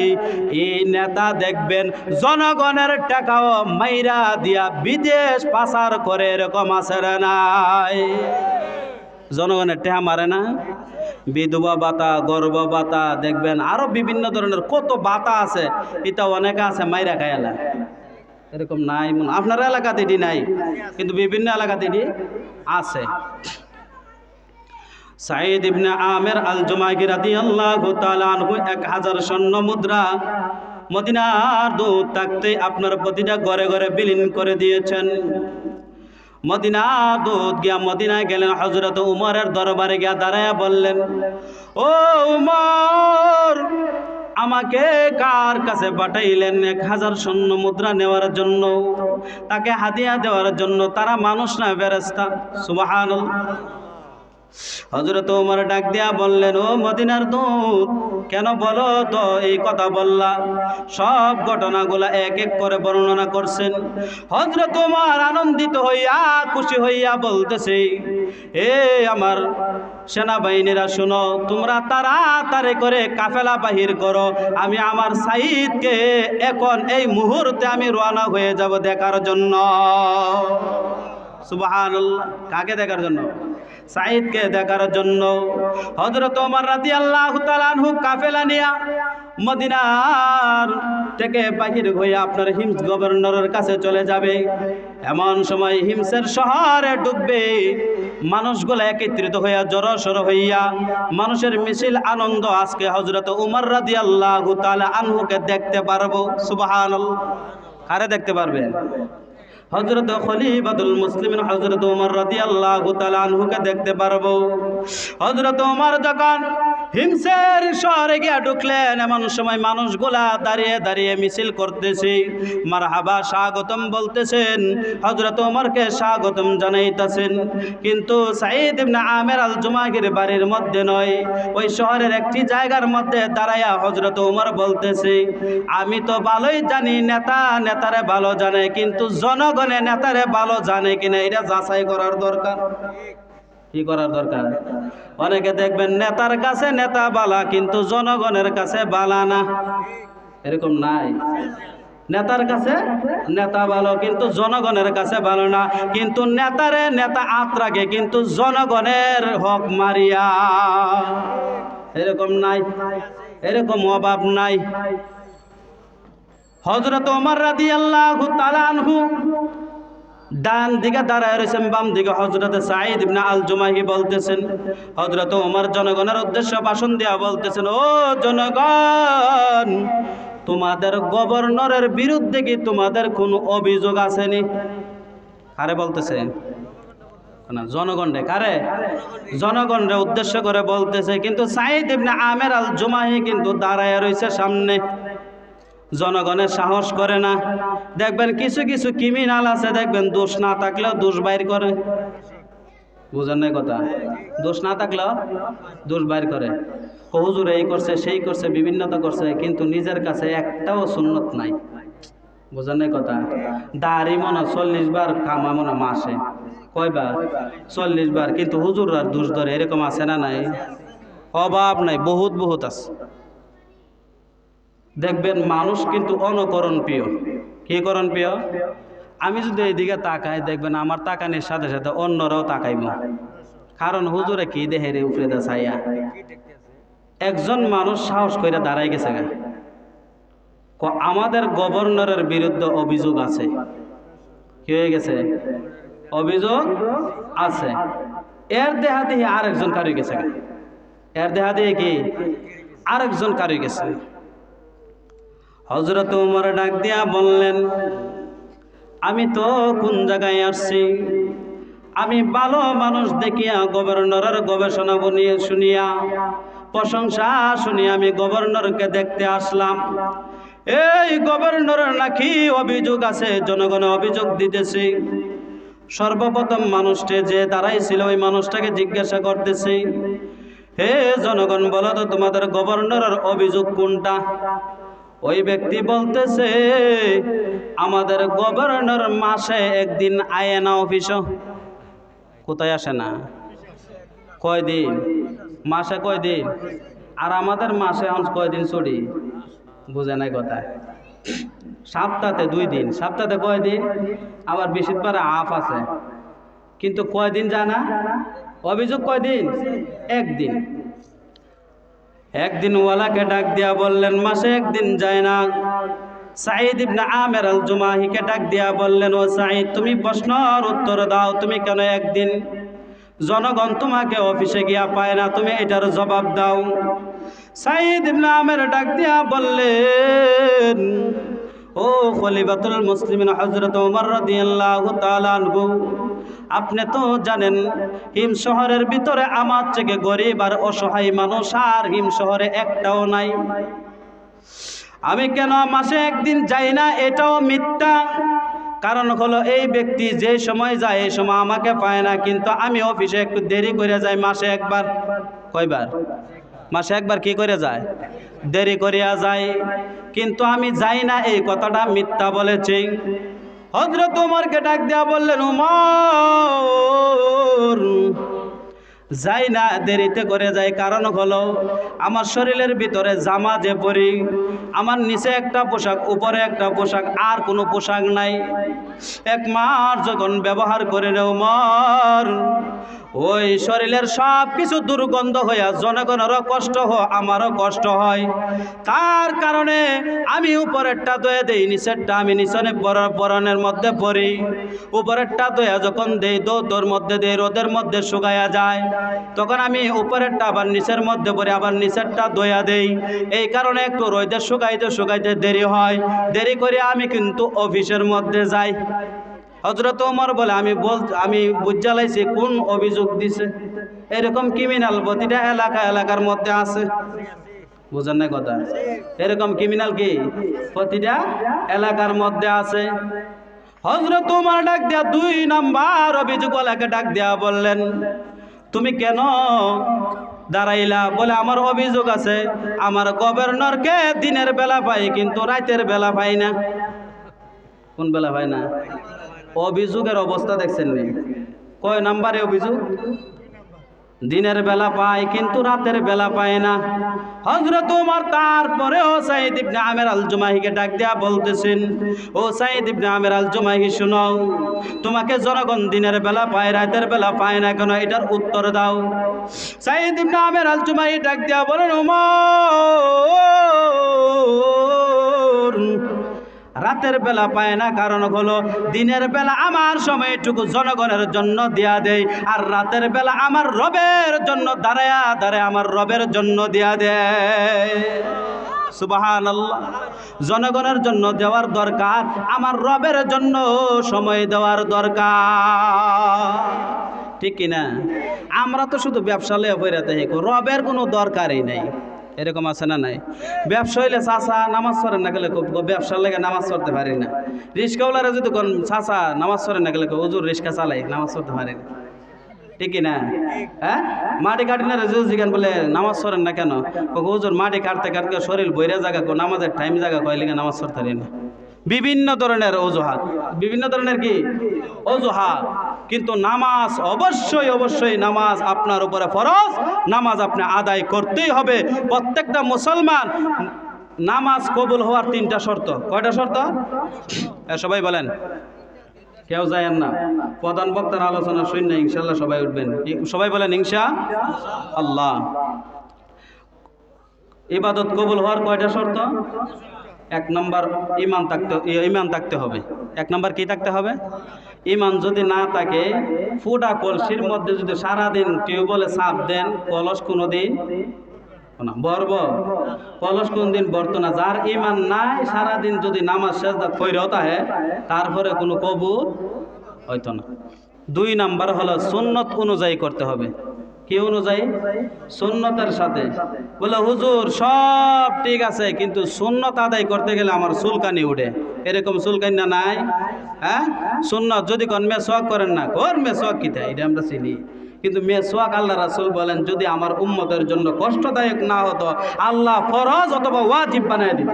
এই নেতা দেখবেন জনগণের টাকাও মাইরা দিয়া বিদেশ পাচার করে, এরকম আছে না নাই? জনগণের টাকা মারে না, বিধবা ভাতা, গর্ভ ভাতা, দেখবেন আরো বিভিন্ন ধরনের কত ভাতা আছে, এটা অনেকে আছে মাইরা খায়ালা। এরকম নাই আপনার এলাকাতে এটি নাই, কিন্তু বিভিন্ন এলাকাতে এটি আছে। সাঈদ ইবনে আমের আল জুমাহি রাদিয়াল্লাহু তাআলা আনহু 1000 স্বর্ণ মুদ্রা মদিনার দূত থাকতে আপনার প্রতিটা ঘরে ঘরে বিলীন করে দিয়েছেন। মদিনা দূত গিয়া মদিনায় গেলেন, হযরত উমরের দরবারে গিয়া দাঁড়ায়া বললেন, ও উমর, আমাকে কার কাছে পাঠাইলেন 1000 স্বর্ণ মুদ্রা নেওয়ার জন্য, তাকে হাদিয়া দেওয়ার জন্য? তারা মানুষ না ফেরেশতা? সুবহানাল্লাহ। হযরত ওমর ডাক দিয়া বললেন, ও মদিনার দূত, কেন বলো তো এই কথা বললা? সব ঘটনাগুলা এক এক করে বর্ণনা করছেন। হযরত ওমর আনন্দিত হইয়া খুশি হইয়া বলতেছে, এ আমার সেনাবাহিনীরা শুনো, তোমরা তাড়াতাড়ি করে কাফেলা বাহির করো, আমি আমার সাঈদকে এখন এই মুহূর্তে আমি রওনা হয়ে যাব দেখার জন্য। সুবহানাল্লাহ। কাকে দেখার জন্য? সাঈদকে দেখার জন্য। হযরত ওমর রাদিয়াল্লাহু তাআলা আনহু কাফেলা নিয়া মদিনার থেকে বাহির হয়ে আপনার হিমস গভর্নরের কাছে চলে যাবে। এমন সময় হিমসের শহরে ঢুকবে, মানুষগুলো একত্রিত হইয়া জড়সড় হইয়া মানুষের মিছিল আনন্দ। আজকে হযরত ওমর রাদিয়াল্লাহু তাআলা আনহুকে দেখতে পারবো। সুবহানাল্লাহ। কারে দেখতে পারবেন? হযরত খলিফাতুল মুসলিমিন হযরত ওমর রাদিয়াল্লাহু তাআলা আনহুকে দেখতে পারবো। হযরত ওমর যখন হিমসের শহরে গিয়া ঢুকলেন, এমন সময় মানুষগুলা দাঁড়িয়ে দাঁড়িয়ে মিছিল করতেছে, মারহাবা স্বাগতম বলতেছেন, হযরত ওমরকে স্বাগতম জানাইতেছেন। কিন্তু সাঈদ ইবনে আমের আল জুমাহির বাড়ির মধ্যে নয়, ওই শহরের একটি জায়গার মধ্যে দাঁড়াইয়া হযরত ওমর বলতেছে, আমি তো ভালোই জানি নেতা নেতারে ভালো জানে, কিন্তু জনগণে নেতারে ভালো জানে কিনা এটা যাচাই করার দরকার। কি করার দরকার? অনেকে দেখবেন নেতার কাছে নেতা বালা, কিন্তু জনগণের কাছে বালা না। এরকম নাই? নেতার কাছে নেতা ভালো, কিন্তু জনগণের কাছে ভালো না। কিন্তু নেতারে নেতা আত্রাকে, কিন্তু জনগণের হক মারিয়া। এরকম নাই? এরকম অভাব নাই? হযরত ওমর রাদিয়াল্লাহু তাআলা আনহু ডান দিকে দাঁড়ায় রয়েছেন, বাম দিকে হযরত সাঈদ ইবনে আল জুমাহি বলতেছেন। হযরত ওমর জনগণের উদ্দেশ্যে ভাষণ দেয়া বলতেছেন, ও জনগণ, তোমাদের গভর্নরের বিরুদ্ধে কি তোমাদের কোনো অভিযোগ আসেনি? কারে বলতেছে? না, জনগণরে। কারে? জনগণরে উদ্দেশ্য করে বলতেছে। কিন্তু সাঈদ ইবনে আমের আল জুমাহি কিন্তু দাঁড়ায় রয়েছে সামনে। জনগণের সাহস করে না। দেখবেন কিছু কিছু ক্রিমিনাল আছে, দেখবেন দোষ না থাকলেও দোষ বাইর করে। বুঝেন না কথা? দোষ না থাকলেও দোষ বাইর করে। হুজুর এই করছে, সেই করছে, বিভিন্নতা করছে, কিন্তু নিজের কাছে একটাও সুন্নত নাই। বুঝেন না কথা? দাড়ি মনে 40 বার, কামা মনে মাসে কয়বার? 40 বার, কিন্তু হুজুর আর দোষ ধরে। এরকম আছে না নাই? অভাব নাই, বহুত বহুত আছে। দেখবেন মানুষ কিন্তু অনুকরণ প্রিয়। কি করণ প্রিয়? আমি যদি এইদিকে তাকাই, দেখবেন আমার তাকানির সাথে সাথে অন্যরাও তাকাইব। কারণ হুজুরে কি দেহে রে উপরে দা ছাইয়া। একজন মানুষ সাহস করে দাঁড়াই গেছে গা, আমাদের গভর্নরের বিরুদ্ধে অভিযোগ আছে। কি হয়ে গেছে? অভিযোগ আছে। এর দেহা দিয়ে আরেকজন কারো গেছে, এর দেহা দিয়ে কি আরেকজন কারো গেছে। হযরত ওমর ডাক দিয়া বললেন, আমি তো কোন জায়গায় আসছি, আমি ভালো মানুষ দেখিয়া গভর্নরের গবেষণা বনিয়ে শুনিয়া প্রশংসা শুনিয়া আমি গভর্নরকে দেখতে আসলাম। এই গভর্নরের নাকি অভিযোগ আছে, জনগণ অভিযোগ দিতেছি। সর্বপ্রথম মানুষটি যে দাঁড়াইছিল ওই মানুষটাকে জিজ্ঞাসা করতেছি, হে জনগণ, বলো তো তোমাদের গভর্নরের অভিযোগ কোনটা? ওই ব্যক্তি বলতেছে, আমাদের গভর্নর মাসে একদিন আয় না অফিস। কোথায় আসে না? কয়দিন? মাসে কয়দিন? আর আমাদের মাসে কয়দিন ছুটি? বুঝে নাই কথা। সপ্তাহে 2 দিন। সপ্তাহে কয়দিন? আবার বৃহস্পতিবারে হাফ আছে, কিন্তু কয়দিন যায় না? অভিযোগ কয়দিন? একদিন। একদিন ওয়ালাকে ডাক দিয়া বললেন, মাসে একদিন যায় না। সাঈদ ইবনে আমের আল জুমাহিকে ডাক দিয়া বললেন, ও সাঈদ, তুমি প্রশ্নের উত্তর দাও, তুমি কেন একদিন? জনগণ তোমাকে অফিসে গিয়া পায় না, তুমি এটার জবাব দাও। সাঈদ ইবনে আমের ডাক দিয়া বললেন, ও খলিফাতুল মুসলিমিন হযরত ওমর রাদিয়াল্লাহু তাআলা আনহু, আপনি তো জানেন হিম শহরের ভিতরে আমার থেকে গরিব আর অসহায় মানুষ আর হিম শহরে একটাও নাই। আমি কেন মাসে একদিন যাই না এটাও মিথ্যা। কারণ হলো এই ব্যক্তি যে সময় যায় এই সময় আমাকে পায় না, কিন্তু আমি অফিসে একটু দেরি করে যাই মাসে একবার। কয়বার? মাসে একবার কি করে যায়? দেরি করিয়া যায়, কিন্তু আমি যাই না এই কথাটা মিথ্যা বলেছি। হযরত ওমরকে ডাক দিয়া বললেন, ওমর, যাই না, দেরিতে করে যাই, কারণ হলো আমার শরীরের ভিতরে জামা যে পরি, আমার নিচে একটা পোশাক, উপরে একটা পোশাক, আর কোনো পোশাক নাই। 1 মাস যখন ব্যবহার করে রে ওমর, ওই শরীরের সব কিছু দুর্গন্ধ হইয়া জনগণেরও কষ্ট হয়, আমারও কষ্ট হয়। তার কারণে আমি উপরেরটা ধুয়ে দেই, নিচেরটা আমি নিচনে পরনের মধ্যে পরি। উপরেরটা ধুয়ে যখন দেই দৌড় মধ্যে দেই, রোদের মধ্যে শুকাইয়া যায়, তখন আমি উপরেরটা আবার নিচের মধ্যে পরি, আবার নিচেরটা ধুয়া দেই। এই কারণে একটু রোদে শুকাইতে দেরি হয়। দেরি করে আমি কিন্তু অফিসের মধ্যে যাই। হযরত ওমর বলে, আমি বুঝা লাইছি কোন অভিযোগ দিছে। এরকম ক্রিমিনাল প্রতিটা এলাকার মধ্যে আছে। বুঝেন না কথা? এরকম ক্রিমিনাল কি প্রতিটা এলাকার মধ্যে আছে। হযরত ওমর ডাক দিয়া 2 নাম্বার অভিযোগওয়ালাকে ডাক দিয়া বললেন, তুমি কেন দাঁড়াইলা? বলে, আমার অভিযোগ আছে, আমার গভর্নরকে দিনের বেলা পাই কিন্তু রাতের বেলা পাই না। কোন বেলা পাই না? অভিযোগের অবস্থা দেখছেন নি? কয় নাম্বারে অভিযোগ? দিনের বেলা পায় কিন্তু রাতের বেলা পায় না। হযরত ওমর তারপরেও সাঈদ ইবনে আমের আল জুমাহিকে ডাক দিয়া বলতেছেন, ও সাঈদ ইবনে আমের আল জুমাহি, শুনো, তোমাকে জনগণ দিনের বেলা পায় রাতের বেলা পায় না কেন, এটার উত্তর দাও। সাঈদ ইবনে আমের আল জুমাহি ডাক দিয়া বলেন, ওমর, রাতের বেলা পায় না কারণ হলো দিনের বেলা আমার সময়টুকু জনগণের জন্য দিয়া দেয়, আর রাতের বেলা আমার রবের জন্য দাঁড়ায় আমার রবের জন্য দিয়া দেয়। সুবহানাল্লাহ। জনগণের জন্য দেওয়ার দরকার, আমার রবের জন্য সময় দেওয়ার দরকার। ঠিক কিনা? আমরা তো শুধু ব্যবসা লয়ে পড়ে থাকি, রবের কোনো দরকারই নাই। এরকম আছে না নাই? ব্যবসা হইলে চাচা নামাজ পড়েন না গেলে ব্যবসার লেগে নামাজ পড়তে পারি না। রিক্সাওয়ালারা যদি কোন চাচা নামাজ পড়েন না গেলে হুজুর রিক্সা চালাই নামাজ পড়তে পারি না। ঠিক না? হ্যাঁ, মাটি কাটিনারে জিগান বলে নামাজ পড়েন না কেন? হুজুর মাটি কাটতে কাটতে শরীর বইরা জায়গা নামাজের টাইম জায়গা কয় লেগে নামাজ পড়তে পারি না। বিভিন্ন ধরনের অজুহাত, বিভিন্ন ধরনের কি অজুহাত। কিন্তু নামাজ অবশ্যই নামাজ আপনার উপরে ফরজ, নামাজ আপনি আদায় করতেই হবে। প্রত্যেকটা মুসলমান নামাজ কবুল হওয়ার 3টা শর্ত। কয়টা শর্ত? সবাই বলেন, কেউ যায়েন না। প্রধান বক্তার আলোচনা শুনলে ইনশাল্লাহ সবাই উঠবেন। সবাই বলেন ইনশাআল্লাহ। ইবাদত কবুল হওয়ার কয়টা শর্ত? এক নম্বর ইমান থাকতে হবে। এক নম্বর কি থাকতে হবে? ইমান যদি না থাকে, ফুটা কলসির মধ্যে যদি সারাদিন টিউবওয়েলে চাপ দেন, কলস কোনোদিন বরব, কলস কোনদিন বর্ত না। যার ইমান নাই, সারাদিন যদি নামাজ সেজদা কইরাও তাহে, তারপরে কোনো কবুল হয়তো না। 2 নাম্বার হলো সুন্নত অনুযায়ী করতে হবে। কি অনুযায়ী? সুন্নতের সাথে। বলে হুজুর সব ঠিক আছে, কিন্তু সুন্নত আদায় করতে গেলে আমার চুলকানি উঠে। এরকম চুলকানি না নাই? হ্যাঁ, সুন্নত যদি কোন মেসওয়াক করেন না, কোন মেসওয়াক কিতা, এটা আমরা চিনি। কিন্তু মেসওয়াক আল্লাহ রাসূল বলেন যদি আমার উম্মতের জন্য কষ্টদায়ক না হতো, আল্লাহ ফরজ অথবা ওয়াজিব বানায় দিত।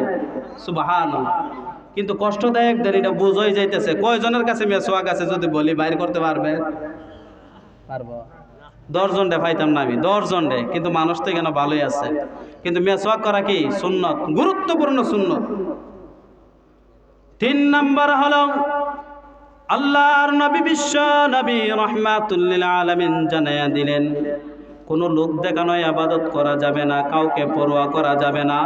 সুবহানাল্লাহ। কিন্তু কষ্টদায়ক দেন, এটা বুঝাই যাইতেছে। কয়জনের কাছে মেসওয়াক আছে যদি বলি বাইর করতে পারবে? পারবো? 10 জনরে পাইতাম না আমি, 10 জনরে। কিন্তু মানুষ তো এখানে ভালোই আছে। কিন্তু মেসওয়াক করা কি সুন্নত, গুরুত্বপূর্ণ সুন্নত। 3 নাম্বার হলো আল্লাহর নবী বিশ্ব নবী রাহমাতুল লিল আলামিন জানায়া দিলেন, কোনো লোক দেখানো ইবাদত করা যাবে না, কাউকে পরোয়া করা যাবে না।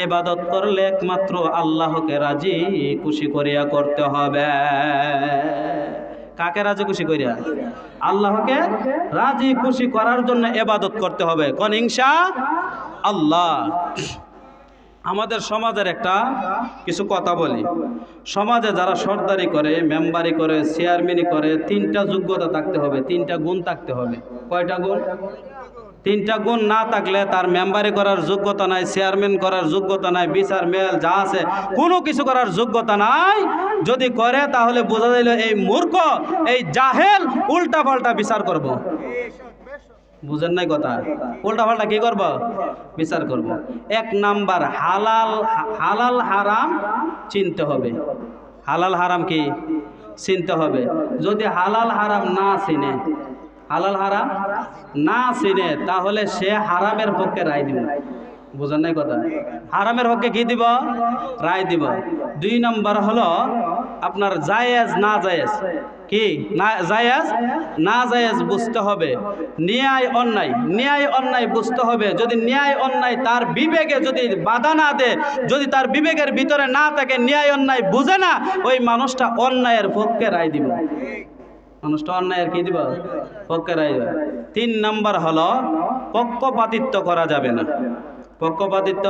ইবাদত করলে একমাত্র আল্লাহকে রাজি খুশি করিয়া করতে হবে। কাকে রাজি খুশি করিয়া? আল্লাহকে রাজি খুশি করার জন্য ইবাদত করতে হবে। কোন ইনশাআল্লাহ। আমাদের সমাজের একটা কিছু কথা বলি। সমাজে যারা সরদারি করে, মেম্বারি করে, চেয়ারম্যানি করে, 3টা যোগ্যতা থাকতে হবে, 3টা গুণ থাকতে হবে। কয়টা গুণ? 3টা গুণ না থাকলে তার মেম্বারি করার যোগ্যতা নাই, চেয়ারম্যান করার যোগ্যতা নাই, বিচার মেল যা আছে কোনো কিছু করার যোগ্যতা নাই। যদি করে তাহলে বোঝা যাইল এই মূর্খ, এই জাহেল উল্টা পাল্টা বিচার করব। বুঝেন নাই কথা? উল্টা পাল্টা কি করব? বিচার করব। 1 নাম্বার হালাল হারাম চিনতে হবে। হালাল হারাম কি চিনতে হবে। যদি হালাল হারাম না চিনে, হালাল হারাম না চিনে, তাহলে সে হারামের পক্ষে রায় দিব। বুঝেন নাই কথা? হারামের পক্ষে কি দিব? রায় দিব। 2 নাম্বার হলো আপনার জায়েজ না জায়েজ। কি না জায়েজ না জায়েজ বুঝতে হবে। ন্যায় অন্যায় বুঝতে হবে। যদি ন্যায় অন্যায় তার বিবেকে যদি বাধা না দেয়, যদি তার বিবেকের ভিতরে না থাকে, ন্যায় অন্যায় বুঝে না, ওই মানুষটা অন্যায়ের পক্ষে রায় দিব। মানুষটা অন্যায়ের কি দিব? পক্ষে রায় দিব। 3 নাম্বার হলো পক্ষপাতিত্ব করা যাবে না। পক্ষপাতিত্ব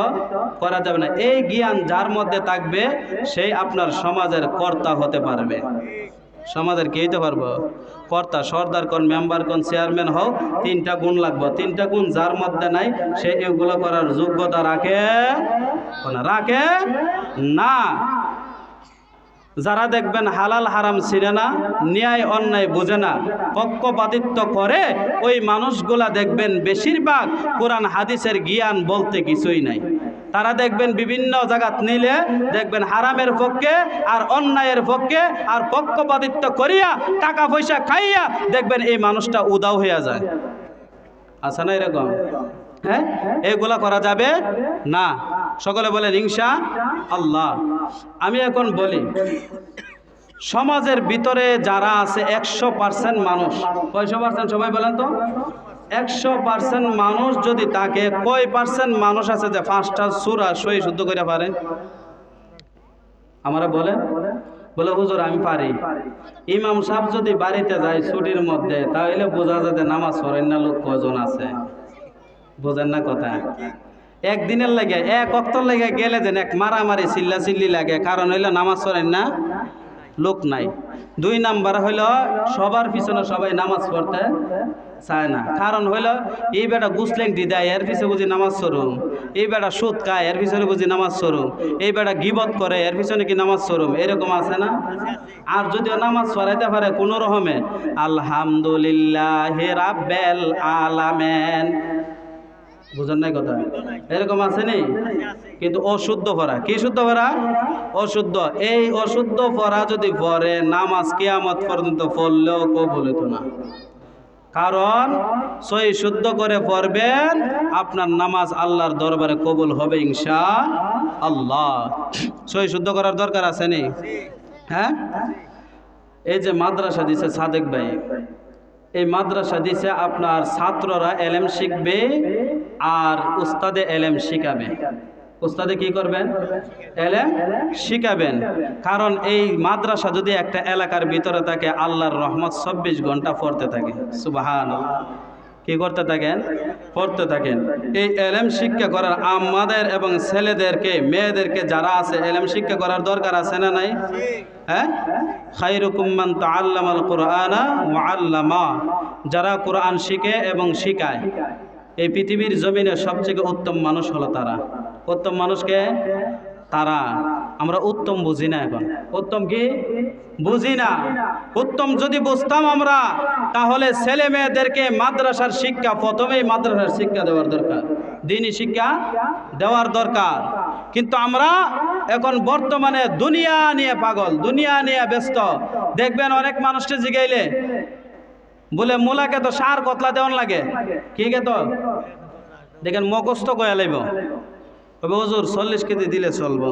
করা যাবে না। এই জ্ঞান যার মধ্যে থাকবে, সেই আপনার সমাজের কর্তা হতে পারবে। সমাজের কি হইতে পারবো? কর্তা। সর্দার কোন, মেম্বার কোন, চেয়ারম্যান হোক, 3টা গুণ লাগবে। 3টা গুণ যার মধ্যে নাই, সে এগুলো করার যোগ্যতা রাখে না। যারা দেখবেন হালাল হারাম ছিনে না, ন্যায় অন্যায় বুঝে না, পক্ষপাতিত্ব করে, ওই মানুষগুলা দেখবেন বেশিরভাগ কোরআন হাদিসের জ্ঞান বলতে কিছুই নাই। তারা দেখবেন বিভিন্ন জায়গাত নিলে দেখবেন হারামের পক্ষে আর অন্যায়ের পক্ষে, আর পক্ষপাতিত্ব করিয়া টাকা পয়সা খাইয়া দেখবেন এই মানুষটা উদাও হইয়া যায়। আছে না এরকম? হ্যাঁ, এগুলা করা যাবে না। সকলে বলেন ইনশাআল্লাহ। আমি এখন বলি, সমাজের ভিতরে যারা আছে 100% মানুষ, কয়শো পার্সেন্ট সবাই বলেন তো? 100% মানুষ যদি তাকে, কয় পার্সেন্ট মানুষ আছে যে 5টা সূরা সহি শুদ্ধ করে পারে? আমরা বলে হুজুর আমি পারি। ইমাম সাহেব যদি বাড়িতে যায় ছুটির মধ্যে, তাহলে বোঝা যায় যে নামাজ পড়েন না লোক কজন আছে। বোঝেন না কথা? একদিনের লাগে, 1 ওয়াক্তর লাগে গেলে যেন এক মারামারি চিল্লাচিল্লি লাগে। কারণ হইলো নামাজ পড়েন না লোক নাই। 2 নাম্বার হইল সবার পিছনে সবাই নামাজ পড়তে চায় না। কারণ হইলো এই বেটা গুসলেংটি দেয়, এর পিছনে বুঝি নামাজ পড়ুম। এই বেটা সুদ খায়, এর পিছনে বুঝি নামাজ পড়ুম। এই বেটা গিবত করে, এর পিছনে কি নামাজ পড়ুম। এরকম আছে না? আর যদিও নামাজ পড়াইতে পারে কোনো রকমে, আলহামদুলিল্লাহি রাব্বিল আলামিন, বুঝেন নাই কথা? এরকম আছে নি? কিন্তু অশুদ্ধ পড়া। কি শুদ্ধ পড়া? অশুদ্ধ। এই অশুদ্ধ পড়া যদি পড়ে, নামাজ কিয়ামত পর্যন্ত পড়লেও কবুল হইতো না। কারণ সহি শুদ্ধ করে পড়বেন, আপনার নামাজ আল্লাহর দরবারে কবুল হবে ইনশাআল্লাহ। সহি শুদ্ধ করার দরকার আছে নি? হ্যাঁ, এই যে মাদ্রাসা দিছে সাদেক ভাই, এই মাদ্রাসা দিছে আপনার ছাত্ররা এলেম শিখবে আর উস্তাদে এলেম শিখাবে। উস্তাদে কি করবেন? এলেম শিখাবেন। কারণ এই মাদ্রাসা যদি একটা এলাকার ভিতরে থাকে, আল্লাহর রহমত 24 ঘন্টা পড়তে থাকে। সুবহানাল্লাহ। কি করতে থাকেন? পড়তে থাকেন। এই এলেম শিক্ষা করার আমাদের এবং ছেলেদেরকে মেয়েদেরকে যারা আছে এলেম শিক্ষা করার দরকার আছে না নাই? হ্যাঁ, খায়রুকুম মান তাআল্লামাল কুরআনা ওয়া আল্লামা, যারা কোরআন শিখে এবং শিখায়। এই পৃথিবীর জমিনে সবচেয়ে উত্তম মানুষ হলো তারা। উত্তম মানুষকে তারা। আমরা উত্তম বুঝি না এখন। উত্তম কি বুঝি না। উত্তম যদি বুঝতাম আমরা, তাহলে ছেলে মেয়েদেরকে মাদ্রাসার শিক্ষা, প্রথমেই মাদ্রাসার শিক্ষা দেওয়ার দরকার, দ্বীনি শিক্ষা দেওয়ার দরকার। কিন্তু আমরা এখন বর্তমানে দুনিয়া নিয়ে পাগল, দুনিয়া নিয়ে ব্যস্ত। দেখবেন অনেক মানুষকে জিগাইলে বলে মোলাকে তো সার কতলা দেওয়ান লাগে, কি গে তো দেখেন মকস্ত কয়া লাইব, তবে হুজুর 40 কেজি দিলে চলবো,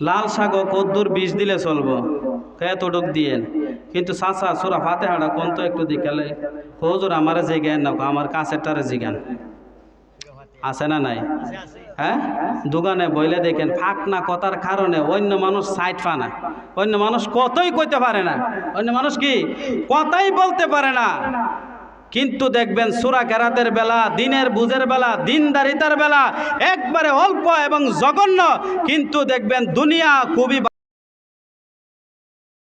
লাল শাক কদ্দুর 20 দিলে চলবো, এতটুক দিয়েন। কিন্তু চাচা সূরা ফাতিহাটা কোন তো একটু দিকালে, হুজুর আমারে জিগান না, আমার কাছেরটারে জিগান। আছে না নাই? হ্যাঁ, দোকানে বইলে দেখেন ফাঁক না কথার কারণে অন্য মানুষ সাইড পানা, অন্য মানুষ কতই কইতে পারে না, অন্য মানুষ কি কথাই বলতে পারে না। কিন্তু দেখবেন সূরা কেরাতের বেলা, দিনের বুঝের বেলা, দিনদারিতার বেলা একবারে অল্প এবং জঘন্য, কিন্তু দেখবেন দুনিয়া খুবই